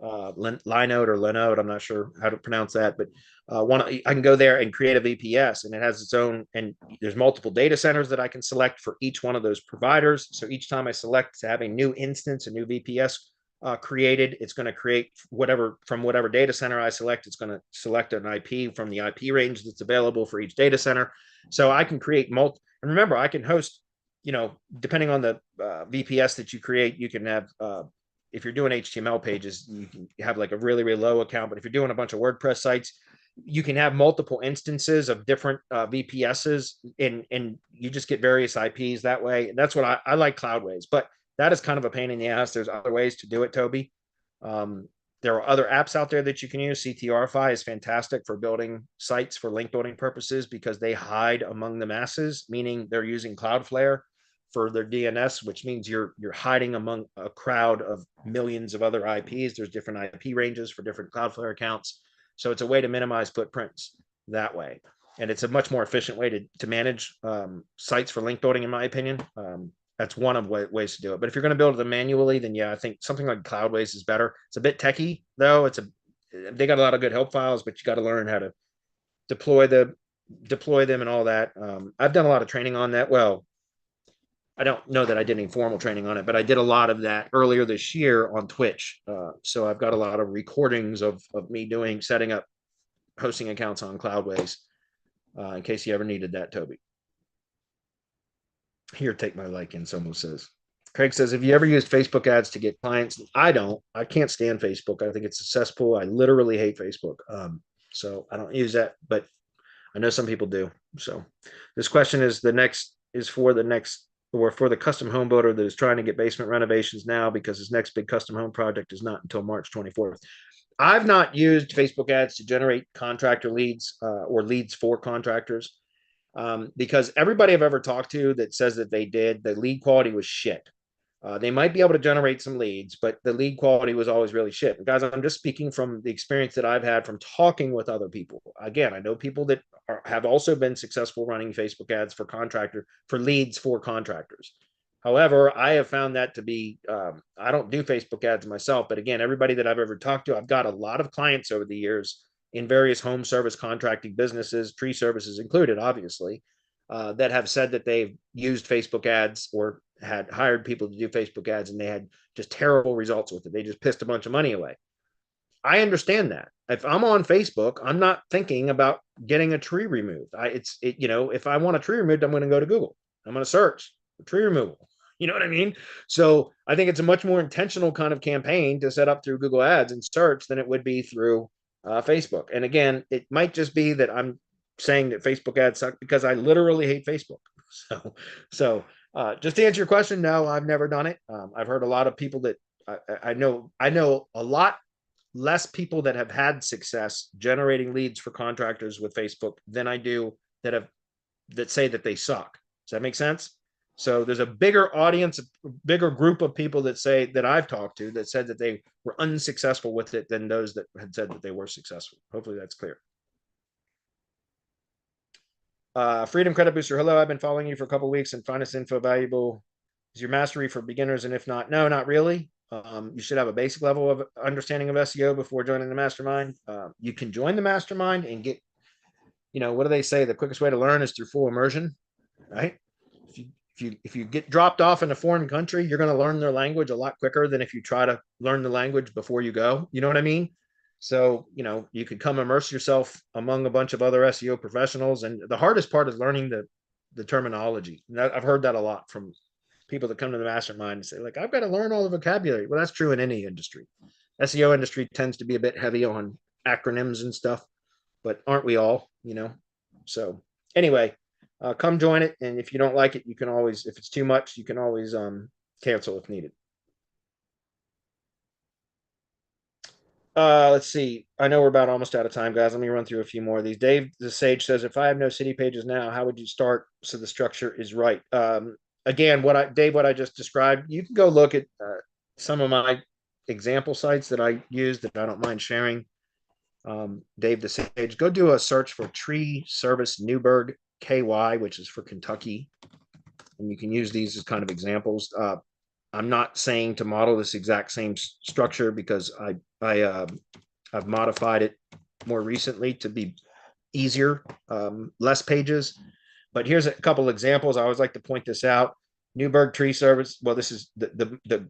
Linode or Linode. I'm not sure how to pronounce that, but I can go there and create a VPS, and it has its own. And there's multiple data centers that I can select for each one of those providers. So each time I select to have a new instance, a new VPS created, it's going to create whatever from whatever data center I select. It's going to select an IP from the IP range that's available for each data center. So I can create multi. And remember, I can host, depending on the VPS that you create, you can have, if you're doing HTML pages, you can have like a really, really low account. But if you're doing a bunch of WordPress sites, you can have multiple instances of different VPSs, and you just get various IPs that way. And that's what I like Cloudways, but that is kind of a pain in the ass. There's other ways to do it, Toby. There are other apps out there that you can use. CTRFi is fantastic for building sites for link building purposes because they hide among the masses, meaning they're using Cloudflare for their DNS, which means you're hiding among a crowd of millions of other IPs. There's different IP ranges for different Cloudflare accounts. So it's a way to minimize footprints that way. And it's a much more efficient way to manage sites for link building, in my opinion. That's one of ways to do it. But if you're going to build them manually, then yeah, I think something like Cloudways is better. It's a bit techy though. They got a lot of good help files, but you got to learn how to deploy them and all that. I've done a lot of training on that. Well, I don't know that I did any formal training on it, but I did a lot of that earlier this year on Twitch. So I've got a lot of recordings of me setting up hosting accounts on Cloudways, in case you ever needed that, Toby. Here, take my like in, someone says. Craig says, have you ever used Facebook ads to get clients? I don't. I can't stand Facebook. I think it's a cesspool. I literally hate Facebook. So I don't use that, but I know some people do. So this question is for the custom home builder that is trying to get basement renovations now because his next big custom home project is not until March 24th. I've not used Facebook ads to generate contractor leads or leads for contractors. Because everybody I've ever talked to that says that they did, the lead quality was shit. They might be able to generate some leads, but the lead quality was always really shit. And guys, I'm just speaking from the experience that I've had from talking with other people. Again, I know people that have also been successful running Facebook ads for leads for contractors. However, I have found that to be, I don't do Facebook ads myself, but again, everybody that I've ever talked to, I've got a lot of clients over the years in various home service contracting businesses, tree services included, obviously, that have said that they've used Facebook ads or had hired people to do Facebook ads, and they had just terrible results with it. They just pissed a bunch of money away. I understand that. If I'm on Facebook, I'm not thinking about getting a tree removed. If I want a tree removed, I'm going to go to Google. I'm going to search for tree removal. You know what I mean? So I think it's a much more intentional kind of campaign to set up through Google Ads and search than it would be through Facebook. And again, it might just be that I'm saying that Facebook ads suck because I literally hate Facebook. So just to answer your question, no, I've never done it. I've heard a lot of people that I know a lot less people that have had success generating leads for contractors with Facebook than I do that say that they suck. Does that make sense? So there's a bigger audience, a bigger group of people that I've talked to that said that they were unsuccessful with it than those that had said that they were successful. Hopefully that's clear. Freedom Credit Booster. Hello, I've been following you for a couple of weeks and find this info valuable. Is your mastery for beginners? And if not, no, not really. You should have a basic level of understanding of SEO before joining the mastermind. You can join the mastermind and get, what do they say? The quickest way to learn is through full immersion, right? If you get dropped off in a foreign country, you're going to learn their language a lot quicker than if you try to learn the language before you go. You know what I mean? So, you could come immerse yourself among a bunch of other SEO professionals. And the hardest part is learning the terminology. And I've heard that a lot from people that come to the mastermind and say, like, I've got to learn all the vocabulary. Well, that's true in any industry. SEO industry tends to be a bit heavy on acronyms and stuff, but aren't we all, So anyway, come join it. And if you don't like it, you can always, if it's too much, you can always cancel if needed. Let's see. I know we're about almost out of time, guys. Let me run through a few more of these. Dave the Sage says, if I have no city pages now, how would you start so the structure is right? Again, what I just described, you can go look at some of my example sites that I use that I don't mind sharing. Dave the Sage, go do a search for tree service Newburgh KY, which is for Kentucky. And you can use these as kind of examples. I'm not saying to model this exact same structure because I've modified it more recently to be easier, less pages. But here's a couple examples. I always like to point this out. Newburgh Tree Service. Well, this is the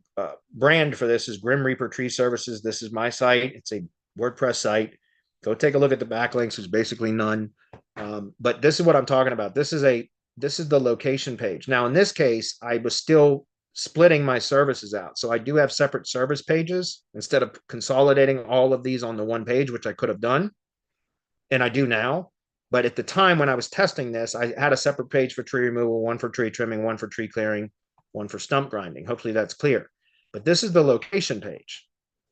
brand for this is Grim Reaper Tree Services. This is my site. It's a WordPress site. Go take a look at the backlinks. There's basically none. But this is what I'm talking about. This is the location page. Now, in this case, I was still splitting my services out. So I do have separate service pages instead of consolidating all of these on the one page, which I could have done. And I do now. But at the time when I was testing this, I had a separate page for tree removal, one for tree trimming, one for tree clearing, one for stump grinding. Hopefully that's clear. But this is the location page.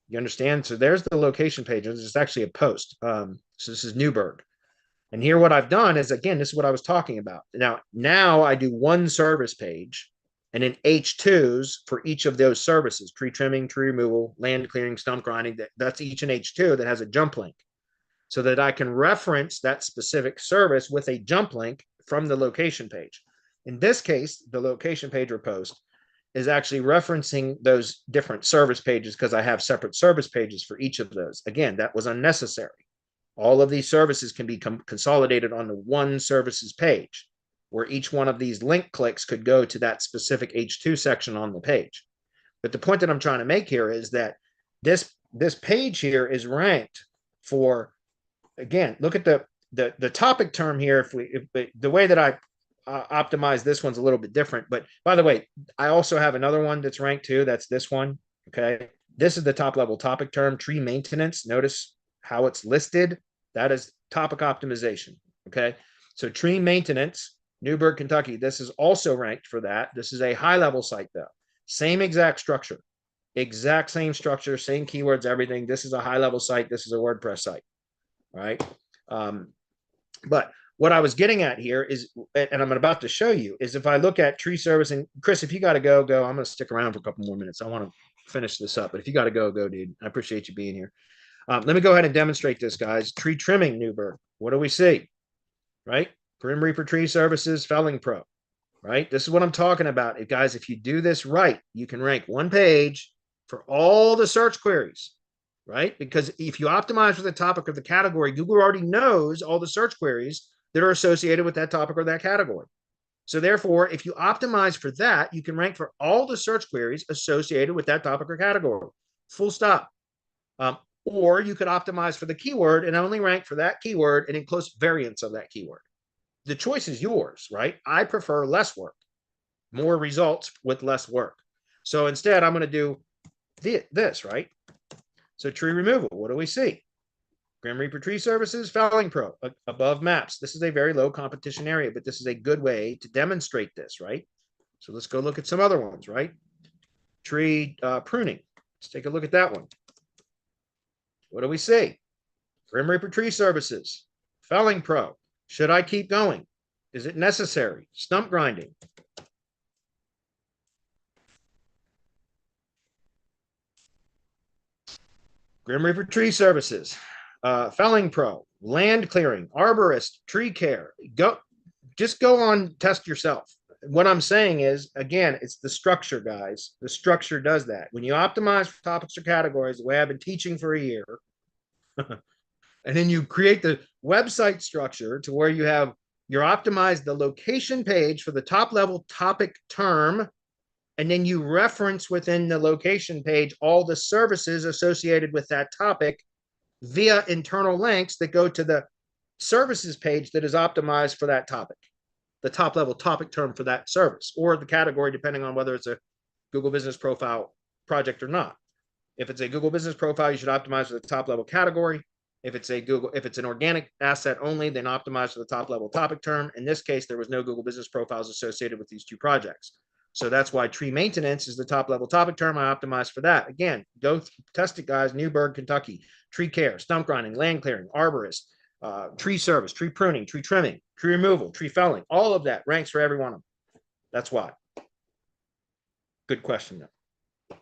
You understand? So there's the location page. It's actually a post. So this is Newburgh. And here what I've done is, again, this is what I was talking about. Now I do one service page and then H2s for each of those services, tree trimming, tree removal, land clearing, stump grinding. That's each an H2 that has a jump link, so that I can reference that specific service with a jump link from the location page. In this case, the location page or post is actually referencing those different service pages because I have separate service pages for each of those. Again, that was unnecessary. All of these services can be consolidated on the one services page, where each one of these link clicks could go to that specific H2 section on the page. But the point that I'm trying to make here is that this page here is ranked for, again, look at the topic term here. If the way that I optimize this one's a little bit different, but by the way, I also have another one that's ranked too. That's this one. Okay. This is the top level topic term, tree maintenance. Notice how it's listed. That is topic optimization. Okay. So tree maintenance, Newburgh, Kentucky. This is also ranked for that. This is a high level site though. Same exact structure, exact same structure, same keywords, everything. This is a high level site. This is a WordPress site. Right. But what I was getting at here is, and I'm about to show you, is if I look at tree service, and Chris, if you got to go. I'm going to stick around for a couple more minutes. I want to finish this up, but if you got to go, dude. I appreciate you being here. Let me go ahead and demonstrate this, guys. Tree trimming, Newburgh. What do we see? Right? Grim Reaper Tree Services, Felling Pro. Right? This is what I'm talking about. Guys, if you do this right, you can rank one page for all the search queries. Right? Because if you optimize for the topic or the category, Google already knows all the search queries that are associated with that topic or that category. So therefore, if you optimize for that, you can rank for all the search queries associated with that topic or category. Full stop. Or you could optimize for the keyword and only rank for that keyword and in close variants of that keyword. The choice is yours, right? I prefer less work, more results with less work. So instead, I'm going to do this, right? So tree removal, what do we see? Grim Reaper Tree Services, Felling Pro, above maps. This is a very low competition area, but this is a good way to demonstrate this, right? So let's go look at some other ones, right? Tree pruning. Let's take a look at that one. What do we see? Grim Reaper Tree Services, Felling Pro. Should I keep going? Is it necessary? Stump grinding. Grim Reaper Tree Services, Felling Pro, land clearing, arborist, tree care. Just go on, test yourself. What I'm saying is, again, it's the structure, guys. The structure does that. When you optimize for topics or categories, the way I've been teaching for a year, and then you create the website structure to where you're optimized the location page for the top level topic term, and then you reference within the location page all the services associated with that topic via internal links that go to the services page that is optimized for that topic, the top level topic term for that service or the category, depending on whether it's a Google Business Profile project or not. If it's a Google Business Profile, you should optimize for the top level category. If it's an organic asset only, then optimize for the top level topic term. In this case, there was no Google Business Profiles associated with these two projects. So that's why tree maintenance is the top level topic term. I optimized for that. Again, go test it, guys. Newburgh, Kentucky. Tree care, stump grinding, land clearing, arborist, tree service, tree pruning, tree trimming, tree removal, tree felling. All of that ranks for every one of them. That's why. Good question, though.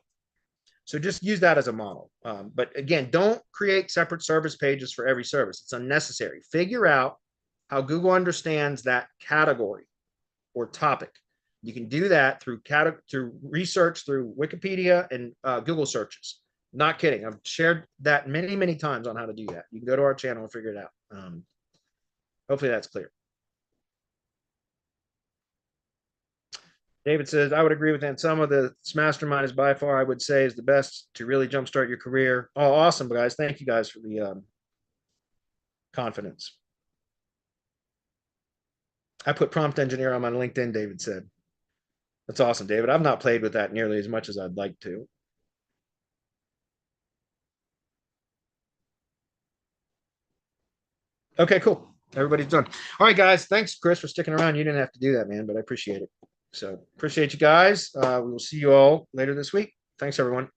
So just use that as a model. But again, don't create separate service pages for every service. It's unnecessary. Figure out how Google understands that category or topic. You can do that through research, through Wikipedia and Google searches. Not kidding. I've shared that many, many times on how to do that. You can go to our channel and figure it out. Hopefully that's clear. David says, I would agree with that. Some of the Mastermind is by far, I would say, is the best to really jumpstart your career. Oh, awesome, guys. Thank you guys for the confidence. I put prompt engineer on my LinkedIn, David said. That's awesome, David. I've not played with that nearly as much as I'd like to. Okay, cool. Everybody's done. All right, guys. Thanks, Chris, for sticking around. You didn't have to do that, man, but I appreciate it. So appreciate you guys. We will see you all later this week. Thanks, everyone.